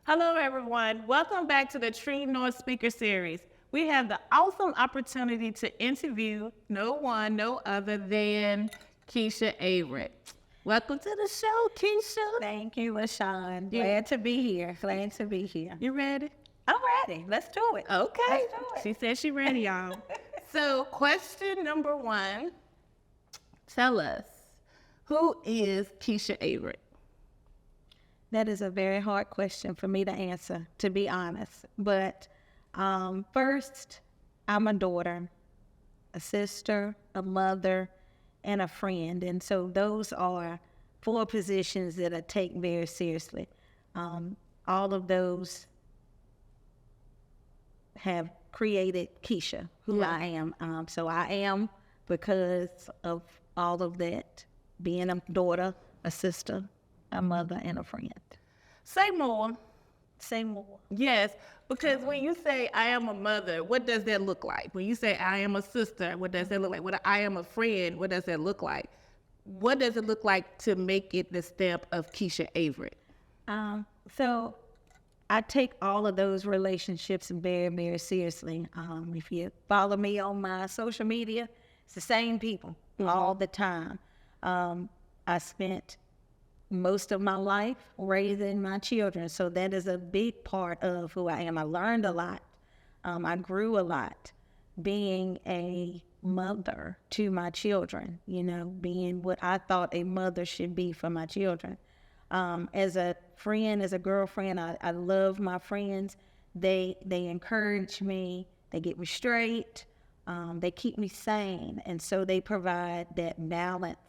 Hello, everyone. Welcome back to the Tree North Speaker Series. We have the awesome opportunity to interview no one, no other than Keisha Everett. Welcome to the show, Keisha. Thank you, LaShawn. Glad to be here. You ready? I'm ready. Let's do it. Okay. Let's do it. She said she's ready, y'all. So, question number one, tell us, who is Keisha Everett? That is a very hard question for me to answer, to be honest. But first, I'm a daughter, a sister, a mother, and a friend. And so those are four positions that I take very seriously. All of those have created Keisha, who I am. So I am because of all of that, being a daughter, a sister, a mother, and a friend. Say more. Say more. Yes, because when you say I am a mother, what does that look like? When you say I am a sister, what does that look like? When I am a friend, what does that look like? What does it look like to make it the stamp of Keisha Everett? So I take all of those relationships very, very seriously. If you follow me on my social media, it's the same people all the time. I spent most of my life raising my children, so that is a big part of who I am. I learned a lot. I grew a lot being a mother to my children, being what I thought a mother should be for my children. As a friend, as a girlfriend, I love my friends. They encourage me. They get me straight. They keep me sane. And so they provide that balance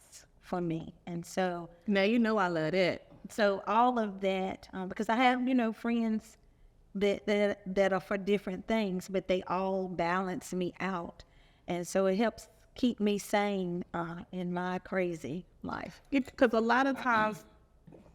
for me. And so now I love that. So all of that, because I have, friends that are for different things, but they all balance me out. And so it helps keep me sane in my crazy life. Because a lot of times,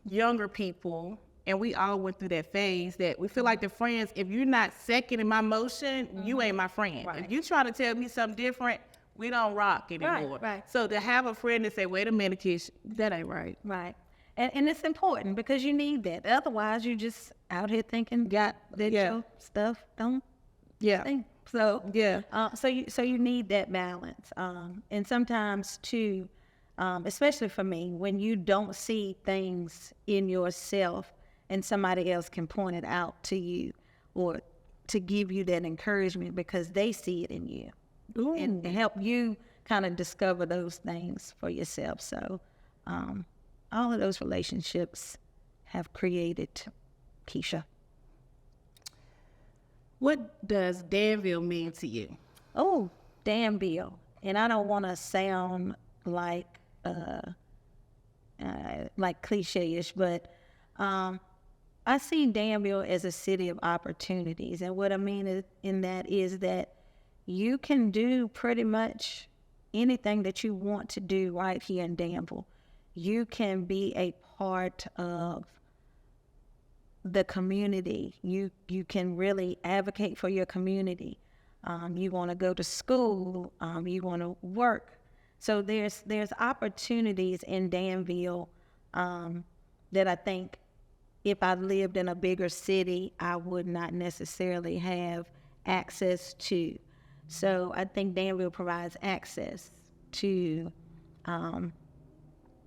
younger people, and we all went through that phase, that we feel like the friends, if you're not second in my motion, you ain't my friend. Right. If you try to tell me something different, we don't rock anymore. Right. So to have a friend that say, wait a minute, Keisha, that ain't right. Right. And it's important because you need that. Otherwise, you just out here thinking that your stuff don't stink. So so you need that balance. And sometimes too, especially for me, when you don't see things in yourself and somebody else can point it out to you or to give you that encouragement because they see it in you. Ooh. And help you kind of discover those things for yourself. So all of those relationships have created Keisha. What does Danville mean to you? Oh, Danville. And I don't want to sound like cliche-ish, but I see Danville as a city of opportunities. And what I mean in that is that you can do pretty much anything that you want to do right here in Danville. You can be a part of the community. You can really advocate for your community. You want to go to school. You want to work. So there's opportunities in Danville that I think if I lived in a bigger city, I would not necessarily have access to. So I think Danville provides access to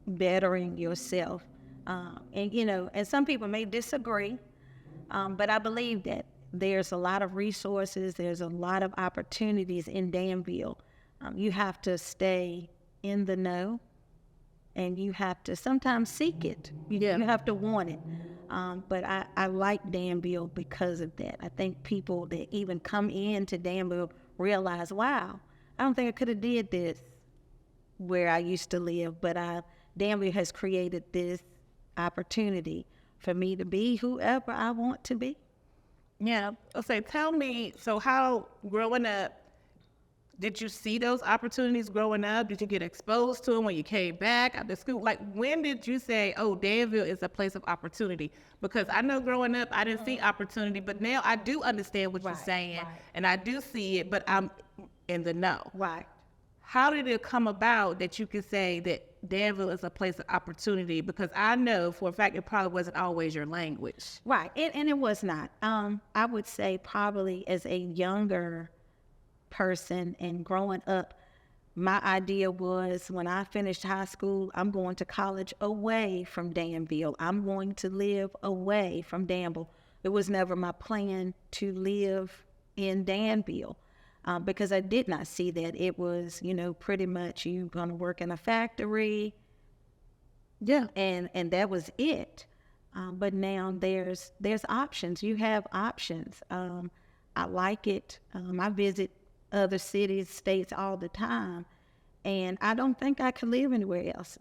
bettering yourself. And some people may disagree, but I believe that there's a lot of resources, there's a lot of opportunities in Danville. You have to stay in the know, and you have to sometimes seek it. You have to want it. But I like Danville because of that. I think people that even come into Danville realize, wow, I don't think I could have did this where I used to live, but Danville has created this opportunity for me to be whoever I want to be. Yeah. Okay, tell me, so how, growing up, did you see those opportunities growing up? Did you get exposed to them when you came back after school? Like, when did you say, oh, Danville is a place of opportunity? Because I know growing up, I didn't see opportunity, but now I do understand what you're saying, and I do see it, but I'm in the know. Right. How did it come about that you could say that Danville is a place of opportunity? Because I know for a fact it probably wasn't always your language. Right, and it was not. I would say probably as a younger person and growing up, my idea was when I finished high school, I'm going to college away from Danville. I'm going to live away from Danville. It was never my plan to live in Danville because I did not see that. It was, pretty much you going to work in a factory. Yeah. And that was it. But now there's options. You have options. I like it. I visit other cities, states all the time. And I don't think I could live anywhere else.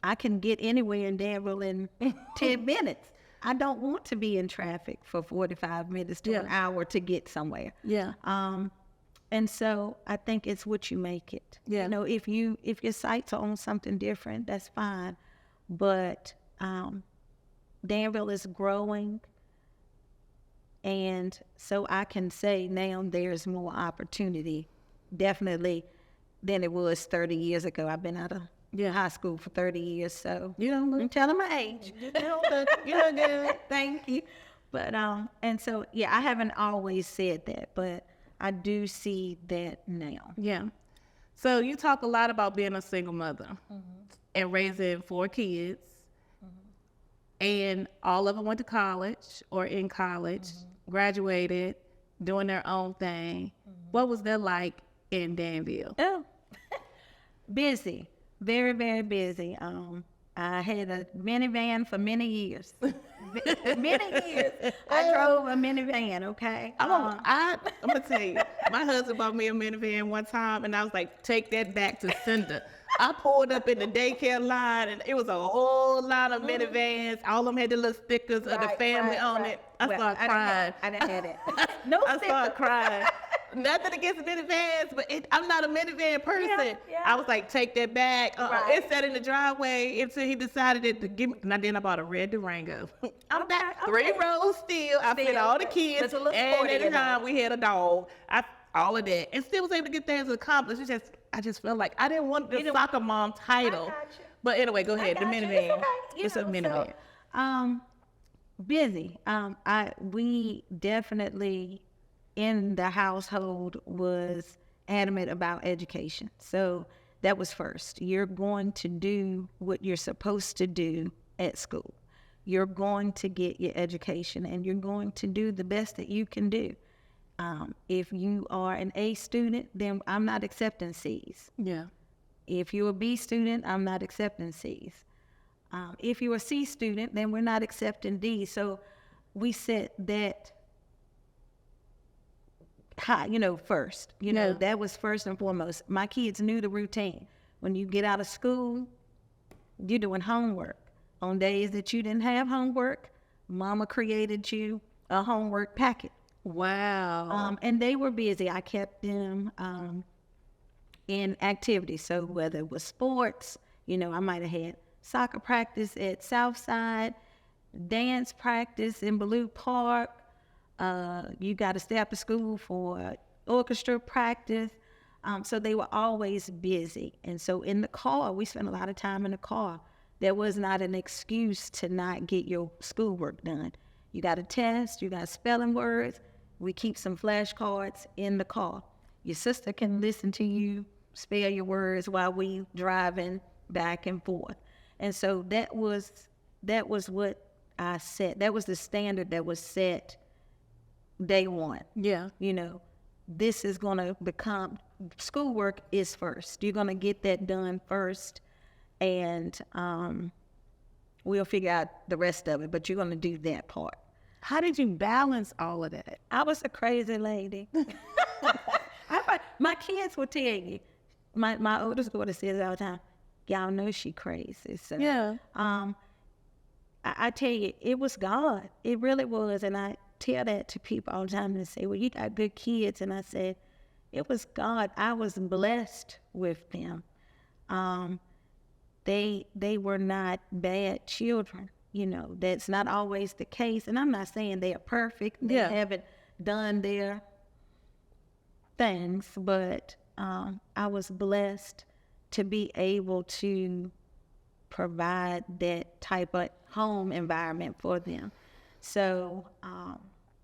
I can get anywhere in Danville in 10 minutes. I don't want to be in traffic for 45 minutes to an hour to get somewhere. Yeah. And so I think it's what you make it. Yeah. If your sights are on something different, that's fine. But Danville is growing. And so I can say now there's more opportunity, definitely, than it was 30 years ago. I've been out of high school for 30 years, so I'm telling my age. You're good. Thank you. But and so I haven't always said that, but I do see that now. Yeah. So you talk a lot about being a single mother and raising 4 kids, and all of them went to college or in college, graduated, doing their own thing. What was that like in Danville? Oh, busy, very, very busy. I had a minivan for many years. Many years. I drove a minivan, okay? I'm gonna tell you, my husband bought me a minivan one time, and I was like, take that back to sender. I pulled up in the daycare line, and it was a whole lot of minivans. All of them had the little stickers of the family on it. I started crying. I didn't have it. No I started crying. Nothing against minivans, but I'm not a minivan person. Yeah. I was like, take that back. It sat in the driveway until he decided to give me. And then I bought a red Durango. I'm back 3 rows still. I fit all the kids. And at the time we had a dog. All of that. And still was able to get things accomplished. I just felt like I didn't want the soccer mom title. But anyway, go ahead. The minivan. It's a minivan. So, busy. We definitely in the household was adamant about education. So that was first. You're going to do what you're supposed to do at school. You're going to get your education and you're going to do the best that you can do. If you are an A student, then I'm not accepting C's. Yeah. If you're a B student, I'm not accepting C's. If you're a C student, then we're not accepting D's. So we set that high, first. That was first and foremost. My kids knew the routine. When you get out of school, you're doing homework. On days that you didn't have homework, Mama created you a homework packet. Wow. And they were busy. I kept them in activities. So whether it was sports, I might have had soccer practice at Southside, dance practice in Ballou Park. You got to stay after school for orchestra practice. So they were always busy. And so in the car, we spent a lot of time in the car. There was not an excuse to not get your schoolwork done. You got a test, you got spelling words. We keep some flashcards in the car. Your sister can listen to you spell your words while we driving back and forth. And so that was what I set. That was the standard that was set day one. Yeah. This is going to become, schoolwork is first. You're going to get that done first, and we'll figure out the rest of it, but you're going to do that part. How did you balance all of that? I was a crazy lady. My kids will tell you. My oldest daughter says all the time, y'all know she crazy. So, yeah. I tell you, it was God. It really was. And I tell that to people all the time and say, well, you got good kids. And I said, it was God. I was blessed with them. They were not bad children. That's not always the case. And I'm not saying they are perfect. They haven't done their things, but I was blessed to be able to provide that type of home environment for them. So,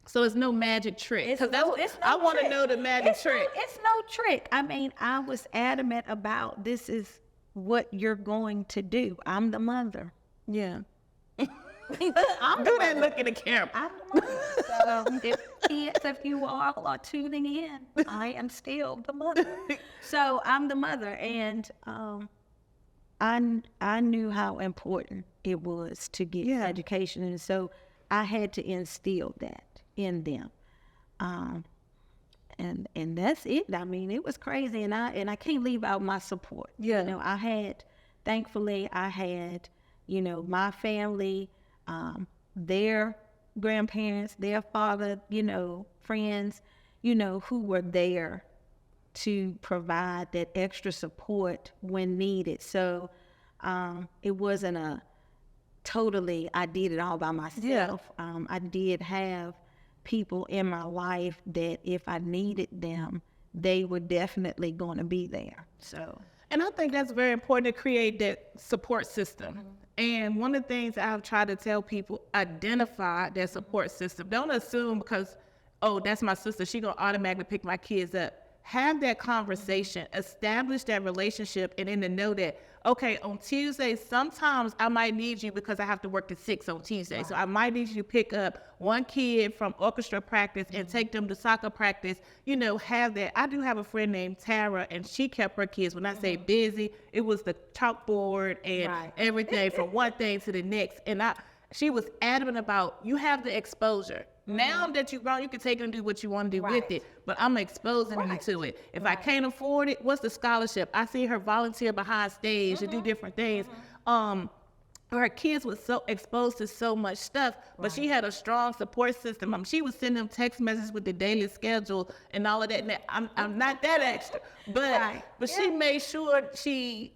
So it's no magic trick. Because I want to know the magic trick. It's no trick. I mean, I was adamant about this is what you're going to do. I'm the mother. Yeah. I'm Do that look in the camera. I'm the mother. So if you all are tuning in, I am still the mother. So I'm the mother, and I knew how important it was to get education, and so I had to instill that in them. And that's it. I mean, it was crazy, and I can't leave out my support. Yeah. You know, thankfully I had, you know, my family, their grandparents, their father, you know, friends, you know, who were there to provide that extra support when needed. So it wasn't I did it all by myself. I did have people in my life that if I needed them, they were definitely going to be there. So, and I think that's very important to create that support system. Mm-hmm. And one of the things I've tried to tell people, identify that support system. Don't assume because, oh, that's my sister, she gonna automatically pick my kids up. Have that conversation, establish that relationship, and then to know that, okay, on Tuesday, sometimes I might need you because I have to work to 6 on Tuesday. Right. So I might need you to pick up one kid from orchestra practice and take them to soccer practice, you know, have that. I do have a friend named Tara, and she kept her kids, when I say busy, it was the chalkboard and everything from one thing to the next. And she was adamant about, you have the exposure. Now that you're grown, you can take it and do what you want to do with it, but I'm exposing you to it. If I can't afford it, what's the scholarship? I see her volunteer behind stage to do different things. Her kids were so exposed to so much stuff, but she had a strong support system. She was sending them text messages with the daily schedule and all of that. And I'm not that extra, but she made sure she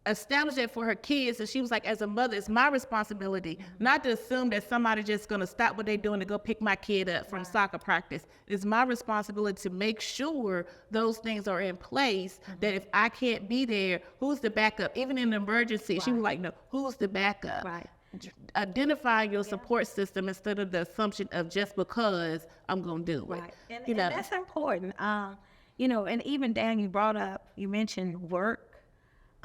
established that for her kids, and she was like, as a mother, it's my responsibility not to assume that somebody's just going to stop what they're doing to go pick my kid up from soccer practice. It's my responsibility to make sure those things are in place, that if I can't be there, who's the backup? Even in an emergency, she was like, no, who's the backup? Identify your support system instead of the assumption of just because I'm going to do it. And that's important. You know, and even Dan, you mentioned work.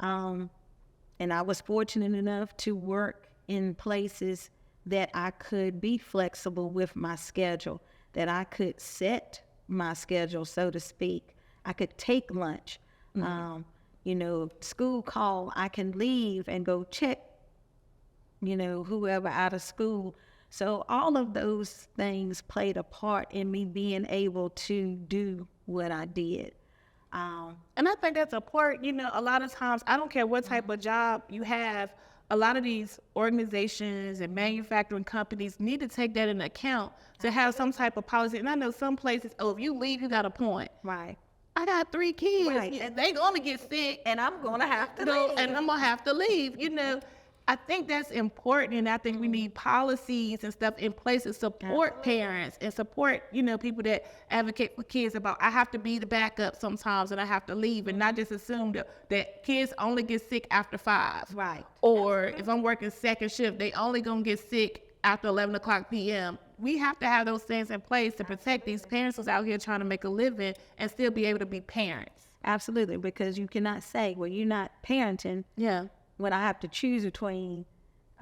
And I was fortunate enough to work in places that I could be flexible with my schedule, that I could set my schedule, so to speak. I could take lunch. You know, school call, I can leave and go check, you know, whoever out of school. So all of those things played a part in me being able to do what I did. And I think that's a part, you know, a lot of times, I don't care what type of job you have, a lot of these organizations and manufacturing companies need to take that into account to have some type of policy. And I know some places, oh, if you leave, you got a point. Right. I got 3 kids, and they gonna get sick, and I'm gonna have to leave. And I'm gonna have to leave, you know. I think that's important, and I think we need policies and stuff in place to support parents and support, you know, people that advocate for kids about, I have to be the backup sometimes and I have to leave, and not just assume that kids only get sick after 5. Right. Or if I'm working second shift, they only gonna get sick after 11 o'clock p.m. We have to have those things in place to protect these parents who's out here trying to make a living and still be able to be parents. Absolutely, because you cannot say, well, you're not parenting. Yeah. When I have to choose between,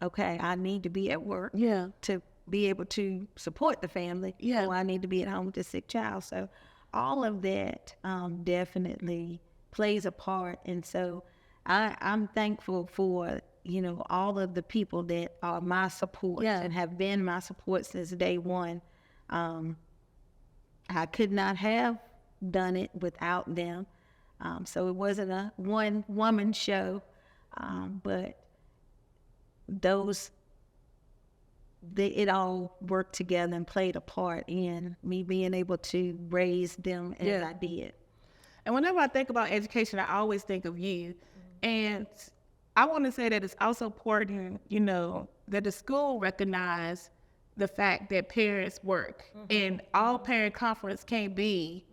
okay, I need to be at work to be able to support the family, or I need to be at home with a sick child. So all of that definitely plays a part. And so I'm thankful for, you know, all of the people that are my support and have been my support since day one. I could not have done it without them. So it wasn't a one-woman show. But it all worked together and played a part in me being able to raise them as I did. And whenever I think about education, I always think of you. And I want to say that it's also important, you know, that the school recognize the fact that parents work, and all parent conference can't be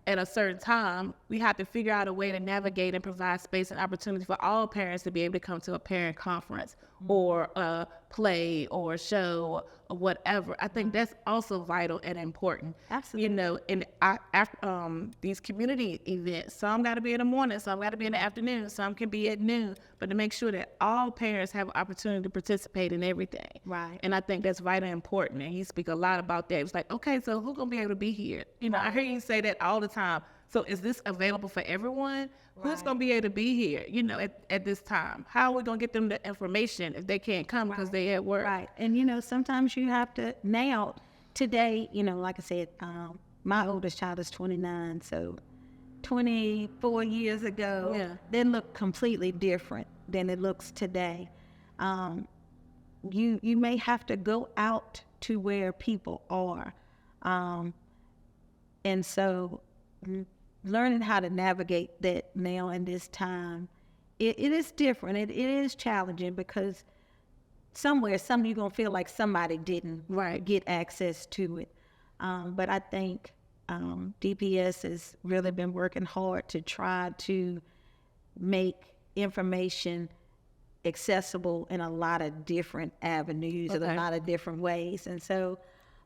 at a certain time, we have to figure out a way to navigate and provide space and opportunity for all parents to be able to come to a parent conference or a play or a show or whatever. I think that's also vital and important. Absolutely. You know, and these community events, some got to be in the morning, some got to be in the afternoon, some can be at noon, but to make sure that all parents have an opportunity to participate in everything. Right. And I think that's vital and important. And he speak a lot about that. It's like, okay, so who's going to be able to be here? You know, I hear you say that all the time. So is this available for everyone? Who's Right. going to be able to be here, you know, at this time? How are we going to get them the information if they can't come because they at work? Right. And, you know, sometimes you have to, now, today, you know, like I said, my oldest child is 29, so 24 years ago, Yeah. they look completely different than it looks today. You may have to go out to where people are. And so learning how to navigate that now in this time, it is different. It is challenging because some you're going to feel like somebody didn't get access to it. But I think DPS has really been working hard to try to make information accessible in a lot of different avenues and a lot of different ways. And so,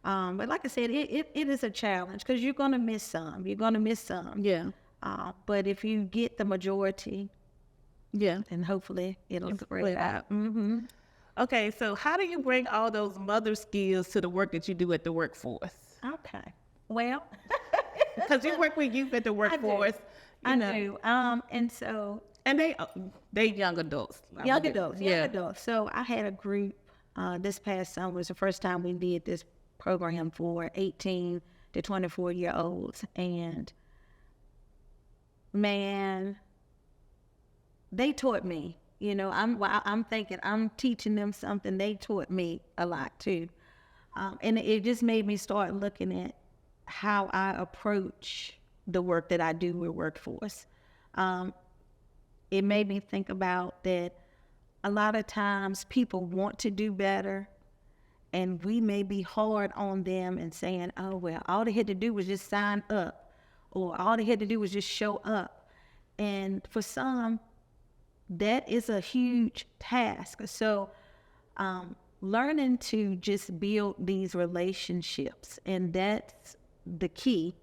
but like I said, it is a challenge because you're going to miss some. You're going to miss some. Yeah. But if you get the majority, then hopefully it'll spread out. Mm-hmm. Okay, so how do you bring all those mother skills to the work that you do at the workforce? Okay. Well, Because you work with youth at the workforce. I do. And so And they young adults. young adults. So I had a group this past summer was the first time we did this program for 18 to 24-year-olds. And man, they taught me. You know, I'm thinking I'm teaching them something. They taught me a lot too. And it just made me start looking at how I approach the work that I do with workforce. It made me think about that a lot of times people want to do better, and we may be hard on them and saying, oh, well, all they had to do was just sign up, or all they had to do was just show up. And for some, that is a huge task. So learning to just build these relationships, and that's the key,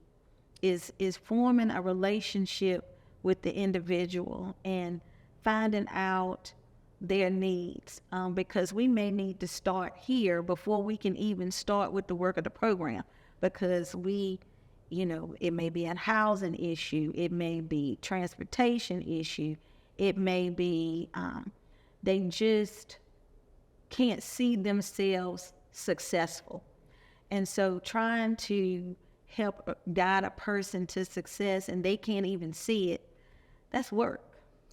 is forming a relationship with the individual and finding out their needs, because we may need to start here before we can even start with the work of the program, because it may be a housing issue, it may be transportation issue, it may be they just can't see themselves successful. And so trying to help guide a person to success and they can't even see it, that's work.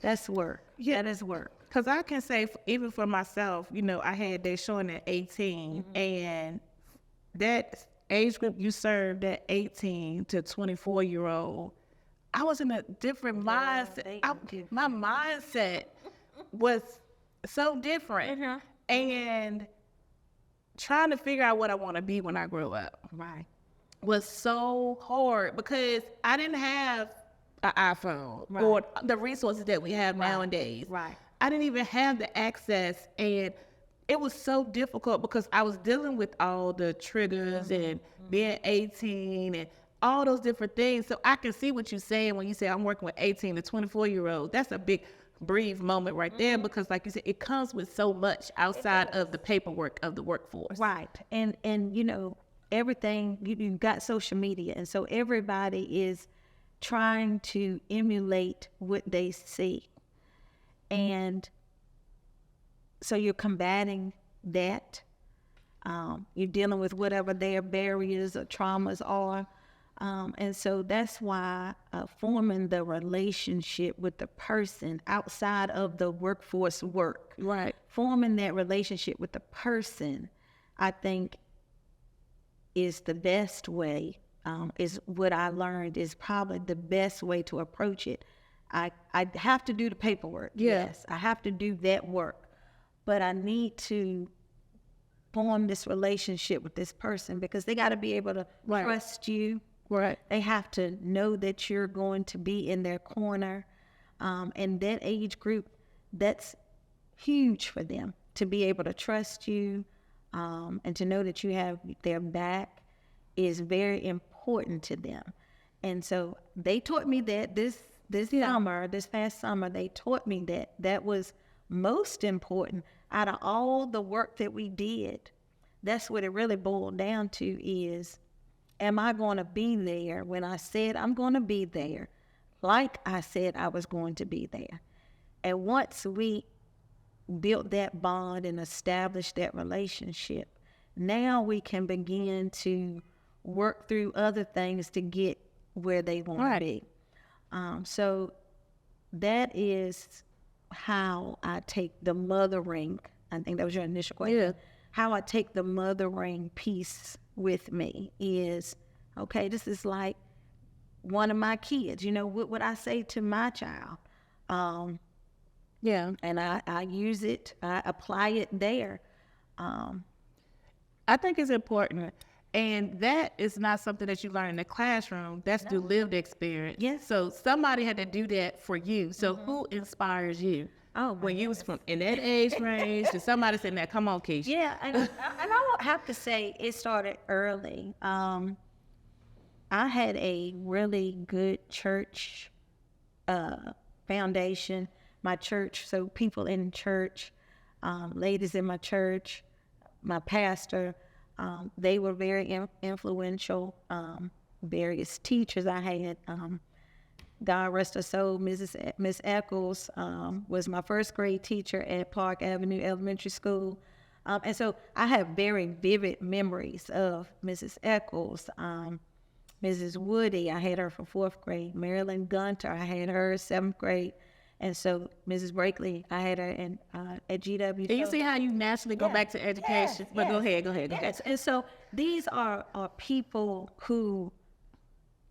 That's work. Yeah. That is work. Because I can say, even for myself, I had that showing at 18, and that age group you served, that 18 to 24-year-old, I was in a different mindset. My mindset was so different. And trying to figure out what I want to be when I grow up was so hard because I didn't have an iPhone or the resources that we have nowadays. I didn't even have the access, and it was so difficult because I was dealing with all the triggers and being 18 and all those different things. So I can see what you're saying when you say I'm working with 18 to 24-year-olds. That's a big brief moment right there, because like you said, it comes with so much outside of the paperwork of the workforce. And everything, you've got social media, and so everybody is trying to emulate what they see. And so you're combating that. You're dealing with whatever their barriers or traumas are. And so that's why forming the relationship with the person outside of the workforce work, forming that relationship with the person, I think is the best way, is what I learned is probably the best way to approach it. I have to do the paperwork. Yes, I have to do that work, but I need to form this relationship with this person, because they got to be able to trust you. Right. They have to know that you're going to be in their corner. And that age group, that's huge for them to be able to trust you, and to know that you have their back is very important to them. And so they taught me that this past summer, they taught me that that was most important out of all the work that we did. That's what it really boiled down to is, am I going to be there when I said I'm going to be there, like I said I was going to be there? And once we built that bond and established that relationship, now we can begin to work through other things to get where they want to be. So that is how I take the mothering. I think that was your initial question. Yeah. How I take the mothering piece with me is, okay, this is like one of my kids. You know, what would I say to my child? Yeah. And I use it, I apply it there. I think it's important. And that is not something that you learn in the classroom. That's the lived experience. Yes. So somebody had to do that for you. So who inspires you? Oh, when you was from in that age range, to somebody saying that, come on, Keisha. yeah, and I would have to say it started early. I had a really good church foundation. My church, so people in church, ladies in my church, my pastor, they were very influential. Various teachers I had, God rest her soul, Miss Eccles, was my first grade teacher at Park Avenue Elementary School. And so I have very vivid memories of Mrs. Eccles, Mrs. Woody, I had her for 4th grade. Marilyn Gunter, I had her 7th grade. And so Mrs. Brakely, I had her at GW. And you see how you naturally go back to education? But go ahead. Yes. And so these are people who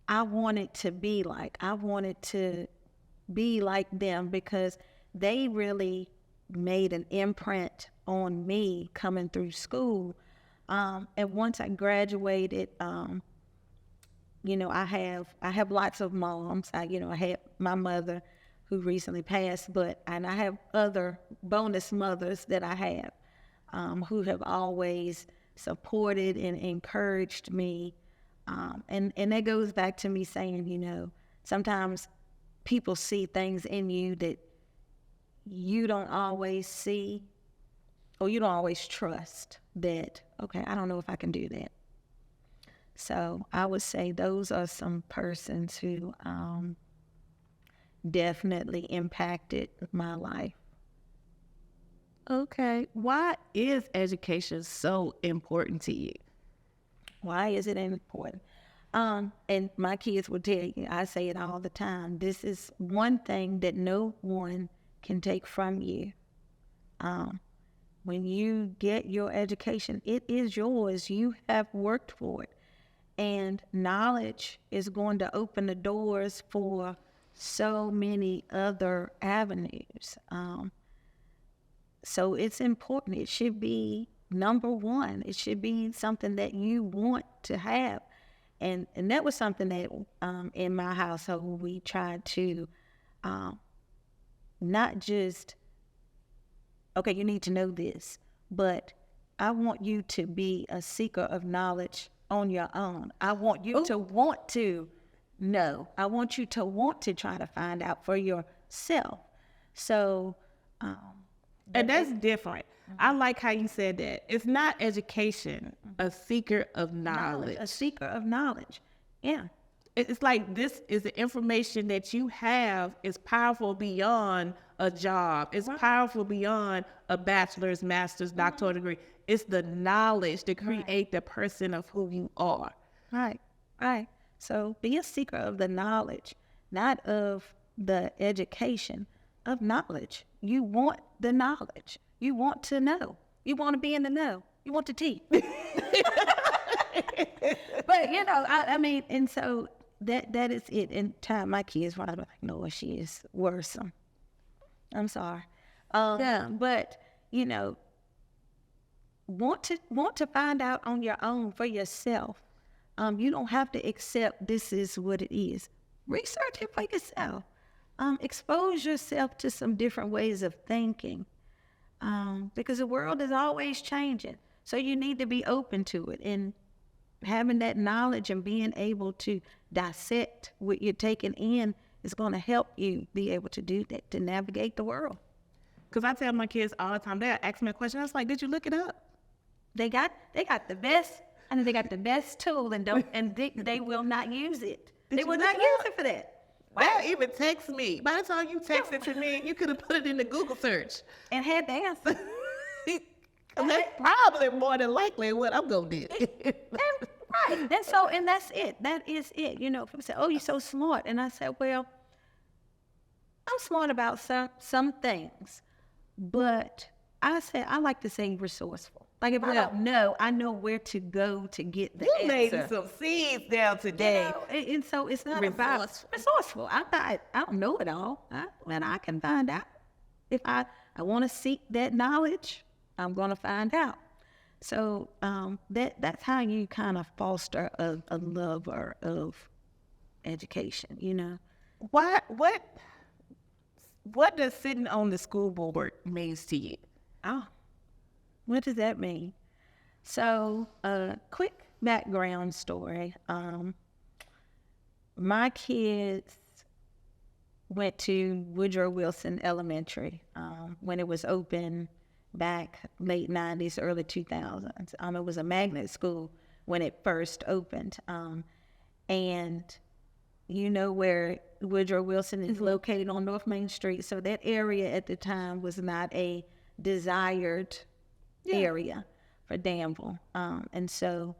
I wanted to be like. I wanted to be like them because they really made an imprint on me coming through school. And once I graduated, you know, I have lots of moms. I had my mother who recently passed, and I have other bonus mothers that I have, who have always supported and encouraged me. And that goes back to me saying, you know, sometimes people see things in you that you don't always see, or you don't always trust that, okay, I don't know if I can do that. So I would say those are some persons who definitely impacted my life. Okay. Why is education so important to you? Why is it important? And my kids will tell you, I say it all the time, this is one thing that no one can take from you. When you get your education, it is yours. You have worked for it. And knowledge is going to open the doors for so many other avenues. So it's important. It should be number one. It should be something that you want to have. And that was something that in my household we tried to not just, okay, you need to know this, but I want you to be a seeker of knowledge on your own. I want you to want to know. I want you to want to try to find out for yourself. So, and that's different. I like how you said that. It's not education, a seeker of knowledge. A seeker of knowledge. Yeah. It's like this is the information that you have is powerful beyond a job. It's powerful beyond a bachelor's, master's, doctoral degree. It's the knowledge to create the person of who you are. Right. So be a seeker of the knowledge, not of the education, of knowledge. You want the knowledge. You want to know. You want to be in the know. You want to teach. But, you know, I mean, and so that is it. And time my kids, when I'm like, no, she is worrisome. I'm sorry. But, you know, want to find out on your own for yourself. You don't have to accept this is what it is. Research it for yourself. Expose yourself to some different ways of thinking, because the world is always changing. So you need to be open to it, and having that knowledge and being able to dissect what you're taking in is going to help you be able to do that, to navigate the world. Because I tell my kids all the time, they ask me a question. I was like, did you look it up? They got the best, and they got the best tool, and they will not use it. They will not use it for that. They'll even text me. By the time you text it to me, you could have put it in the Google search. And had the answer. That's probably more than likely what I'm going to do. Right. That's it. That is it. You know, people say, oh, you're so smart. And I said, well, I'm smart about some things. But I said, I like to say resourceful. Like if I don't know, I know where to go to get the answer. You laid some seeds down today. You know, and so it's not about resourceful. I don't know it all. And I can find out. If I want to seek that knowledge, I'm going to find out. So that's how you kind of foster a lover of education, you know. What does sitting on the school board means to you? Oh, what does that mean? So, quick background story. My kids went to Woodrow Wilson Elementary when it was open back late 90s, early 2000s. It was a magnet school when it first opened. And you know where Woodrow Wilson is located on North Main Street. So that area at the time was not a desired area for Danville. And so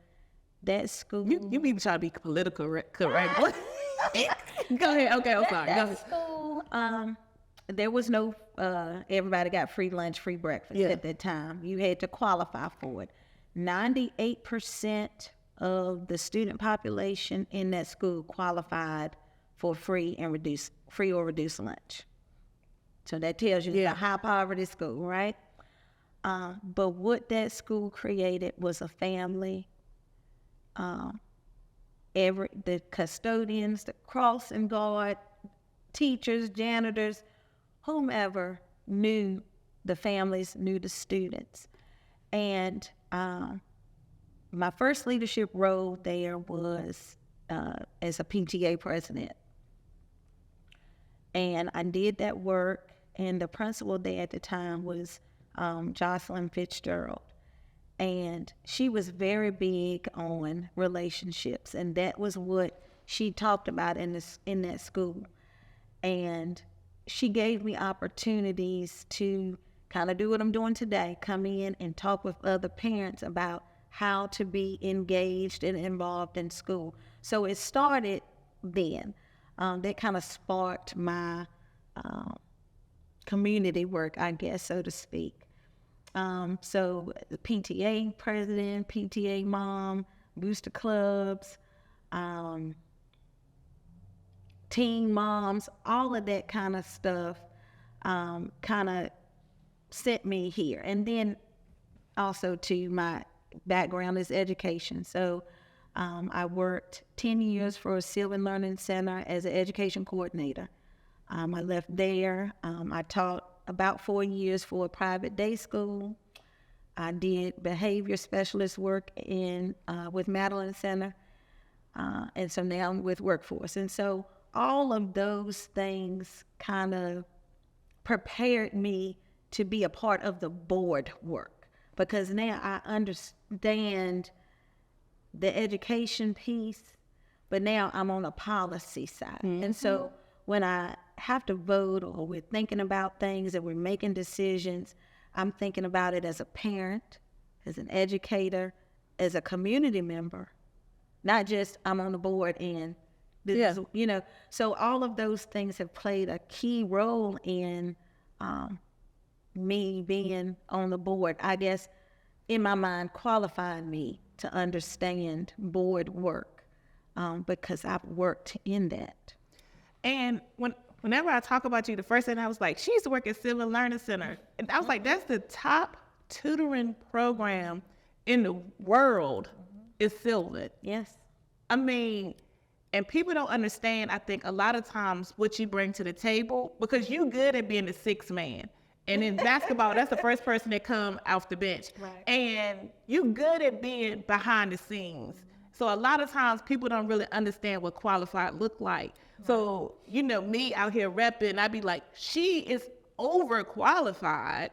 that school... You be trying to be political correct? Go ahead. Okay, I'm sorry. That school, there was no... everybody got free lunch, free breakfast at that time. You had to qualify for it. 98% of the student population in that school qualified for free or reduced lunch. So that tells you it's a high poverty school, right? But what that school created was a family. The custodians, the crossing guard, teachers, janitors, whomever knew the families, knew the students. And my first leadership role there was as a PTA president. And I did that work, and the principal there at the time was Jocelyn Fitzgerald. And she was very big on relationships, and that was what she talked about in that school. And she gave me opportunities to kind of do what I'm doing today, come in and talk with other parents about how to be engaged and involved in school. So it started then. That kind of sparked my community work, I guess, so to speak. So the PTA president, PTA mom, booster clubs, teen moms, all of that kind of stuff kind of sent me here. And then also to my background is education. So I worked 10 years for a Sylvan Learning Center as an education coordinator. I left there. I taught about 4 years for a private day school. I did behavior specialist work with Madeline Center. And so now I'm with Workforce. And so all of those things kind of prepared me to be a part of the board work, because now I understand the education piece, but now I'm on a policy side. Mm-hmm. And so when I have to vote, or we're thinking about things and we're making decisions, I'm thinking about it as a parent, as an educator, as a community member, not just I'm on the board and this is, you know. So all of those things have played a key role in me being on the board, I guess, in my mind, qualifying me to understand board work, because I've worked in that. And whenever I talk about you, the first thing I was like, she used to work at Sylvan Learning Center. And I was like, that's the top tutoring program in the world is Sylvan. Yes. I mean, and people don't understand, I think, a lot of times what you bring to the table, because you good at being the sixth man. And in basketball, that's the first person that come off the bench. Right. And you good at being behind the scenes. So a lot of times people don't really understand what qualified look like. So, you know, me out here repping, I'd be like, she is overqualified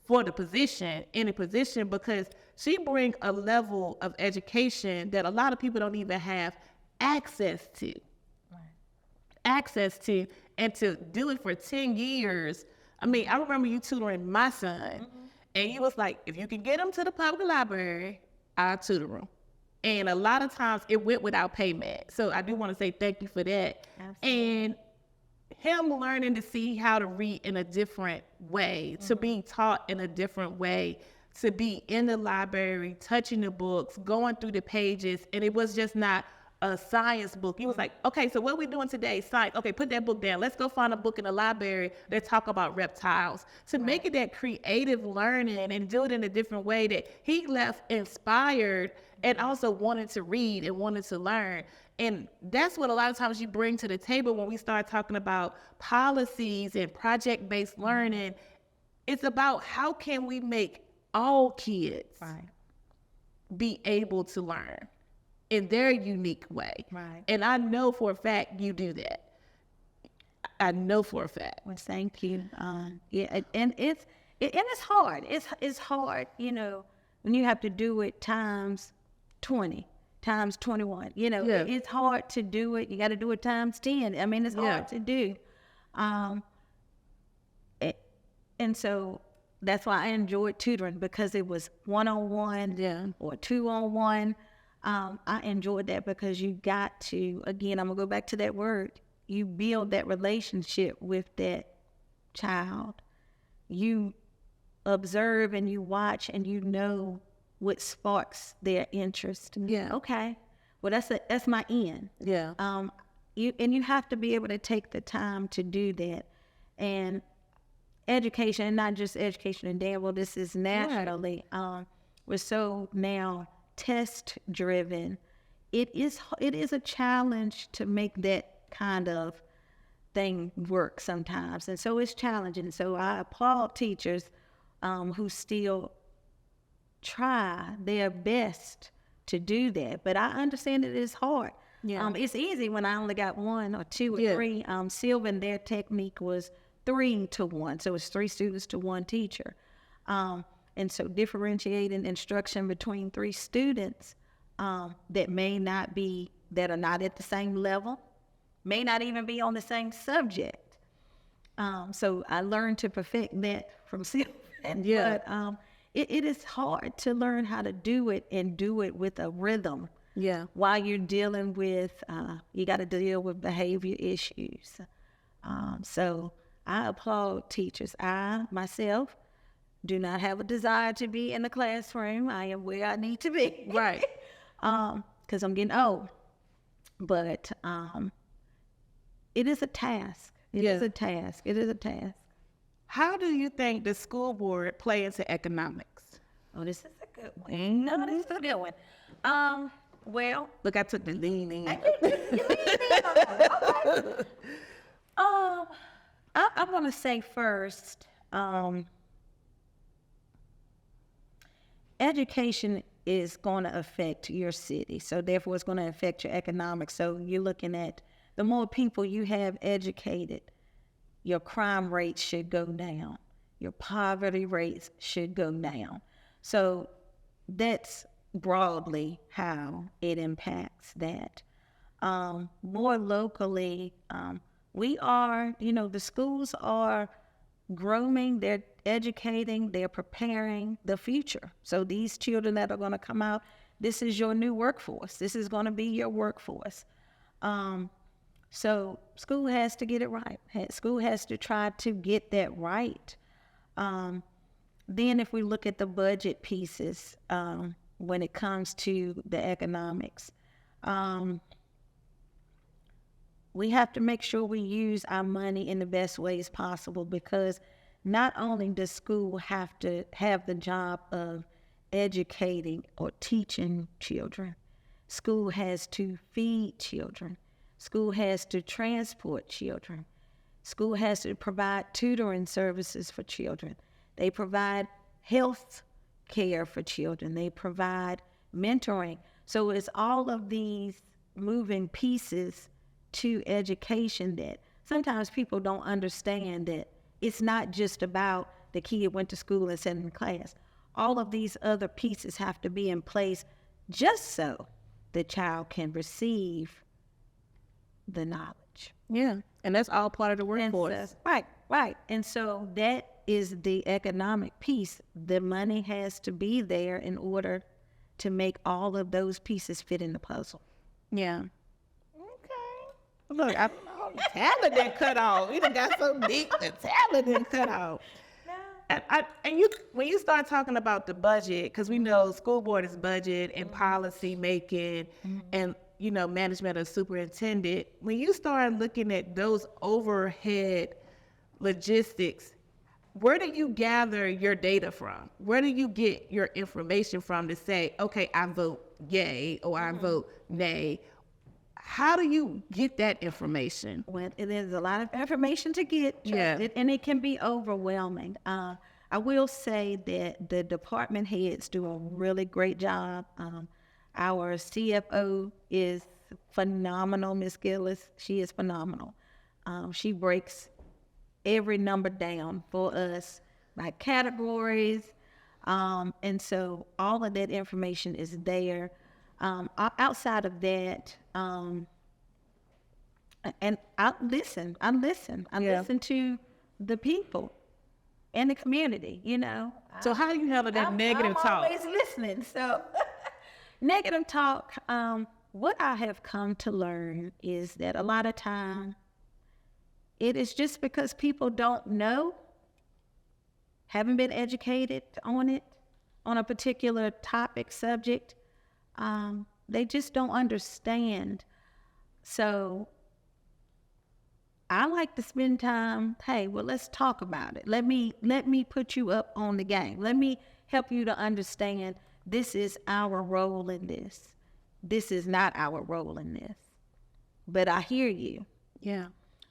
for the position, any position, because she brings a level of education that a lot of people don't even have access to. Access to, and to do it for 10 years. I mean, I remember you tutoring my son, and you was like, if you can get him to the public library, I'll tutor him. And a lot of times it went without payment. So I do want to say thank you for that. Absolutely. And him learning to see how to read in a different way, to be taught in a different way, to be in the library, touching the books, going through the pages, and it was just not a science book. He was like, okay, so what are we doing today? Science. Okay, put that book down. Let's go find a book in the library that talk about reptiles. To make it that creative learning and do it in a different way that he left inspired and also wanted to read and wanted to learn. And that's what a lot of times you bring to the table when we start talking about policies and project-based learning. It's about how can we make all kids be able to learn in their unique way. Right. And I know for a fact you do that. I know for a fact. Well, thank you. Yeah, and it's hard. It's hard, you know, when you have to do it times 20, times 21. You know, Yeah. it's hard to do it. You got to do it times 10. I mean, it's hard to do. And so that's why I enjoyed tutoring, because it was one-on-one or two-on-one. I enjoyed that because you got to, again, I'm going to go back to that word. You build that relationship with that child. You observe and you watch and you know what sparks their interest. Yeah. Okay. Well, that's my end. Yeah. You have to be able to take the time to do that. And education, and not just education in Danville, this is nationally. We're so now test driven. It is a challenge to make that kind of thing work sometimes, and so it's challenging. So I applaud teachers who still try their best to do that, but I understand it is hard. It's easy when I only got one or two or three. Sylvan, their technique was 3 to 1, so it's 3 students to 1 teacher. And so differentiating instruction between 3 students that are not at the same level, may not even be on the same subject. So I learned to perfect that from Sylvan. But it is hard to learn how to do it and do it with a rhythm. While you're dealing with, you got to deal with behavior issues. So I applaud teachers. I, myself, do not have a desire to be in the classroom. I am where I need to be. Right. Because I'm getting old. But it is a task. It is a task. It is a task. How do you think the school board play into economics? Oh, this is a good one. No, this is a good one. Well, Look, I took the lean in. I want to say first, education is going to affect your city, so therefore it's going to affect your economics. So you're looking at the more people you have educated, your crime rates should go down, your poverty rates should go down. So that's broadly how it impacts that. More locally, we are, the schools are grooming, they're educating, they're preparing the future. So these children that are going to come out, this is your new workforce. This is going to be your workforce. So school has to get it right. School has to try to get that right. Then if we look at the budget pieces, when it comes to the economics, we have to make sure we use our money in the best ways possible, because not only does school have to have the job of educating or teaching children, School has to feed children. School has to transport children. School has to provide tutoring services for children. They provide health care for children. They provide mentoring. So it's all of these moving pieces to education that sometimes people don't understand, that it's not just about the kid went to school and sat in class. All of these other pieces have to be in place just so the child can receive the knowledge. Yeah, and that's all part of the And workforce. so, right. And so that is the economic piece. The money has to be there in order to make all of those pieces fit in the puzzle. Yeah. Okay. Look, the talent didn't cut off. You done got so deep, the talent didn't cut off. And you, when you start talking about the budget, because we know school board is budget and policy making, and you know, management of superintendent. When you start looking at those overhead logistics, where do you gather your data from? Where do you get your information from to say, okay, I vote yay or I vote nay? How do you get that information? Well, there's a lot of information to get, Yeah. and it can be overwhelming. I will say that the department heads do a really great job. Our CFO is phenomenal, Ms. Gillis. She is phenomenal. She breaks every number down for us by categories. And so all of that information is there. Outside of that, and I listen to the people in the community, you know. So how do you handle that negative I'm talk? always listening. So negative talk, what I have come to learn is that a lot of time it is just because people don't know, haven't been educated on it, on a particular topic, subject. They just don't understand. So I like to spend time, hey, well, let's talk about it. Let me put you up on the game. Let me help you to understand this is our role in this. This is not our role in this. But I hear you. Yeah.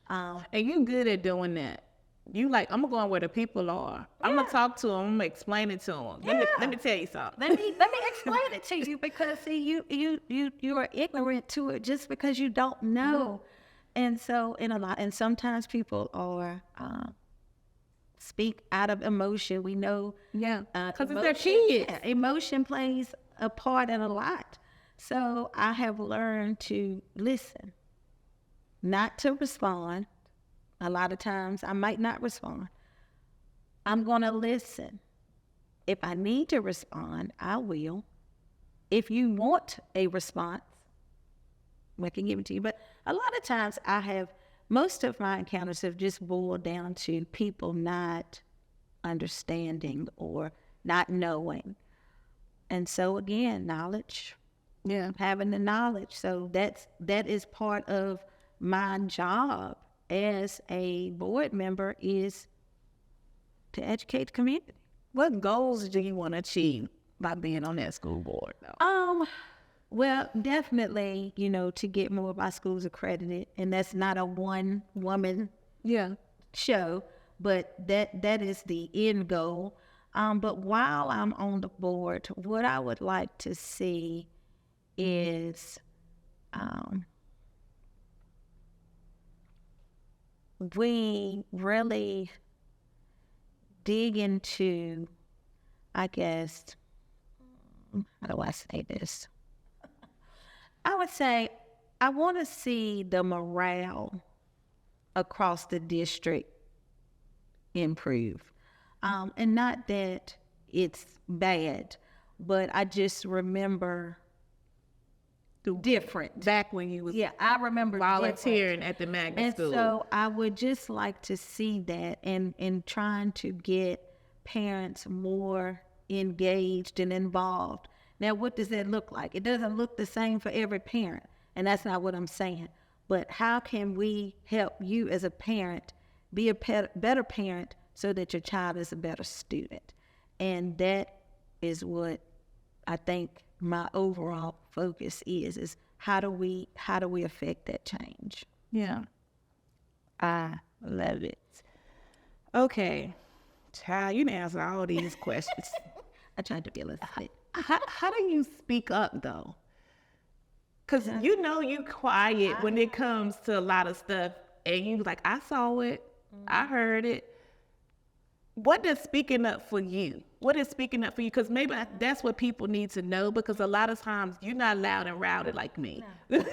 And you good at doing that. You like, I'm gonna go where the people are. I'm gonna talk to them. I'm gonna explain it to them. Let me tell you something. Let me explain it to you, because see, you are ignorant to it just because you don't know. And so and sometimes people are speak out of emotion. We know, Yeah, because it's their emotion- kids. yeah, emotion plays a part in a lot. So I have learned to listen, not to respond. A lot of times I might not respond. I'm going to listen. If I need to respond, I will. If you want a response, I can give it to you. But a lot of times most of my encounters have just boiled down to people not understanding or not knowing. And so again, knowledge. Yeah. Having the knowledge. So that is part of my job as a board member, is to educate the community. What goals do you want to achieve by being on that school board, though? Well, definitely, to get more of our schools accredited, and that's not a one woman show, but that is the end goal. But while I'm on the board, what I would like to see is we really dig into, I guess, how do I say this? I would say I want to see the morale across the district improve. And not that it's bad, but I just remember different. Back when you was I remember volunteering different. at the magnet And school. so I would just like to see that, and trying to get parents more engaged and involved. Now, what does that look like? It doesn't look the same for every parent, and that's not what I'm saying. But how can we help you as a parent be a better parent so that your child is a better student? And that is what I think my overall focus is how do we affect that change? Yeah. I love it. Okay. Child, you done answered all these questions. I tried to be a little bit. How do you speak up though? Cause you know you quiet when it comes to a lot of stuff, and you like, I saw it, I heard it. What does speaking up for you? What is speaking up for you? Because maybe that's what people need to know, because a lot of times you're not loud and rowdy like me. No.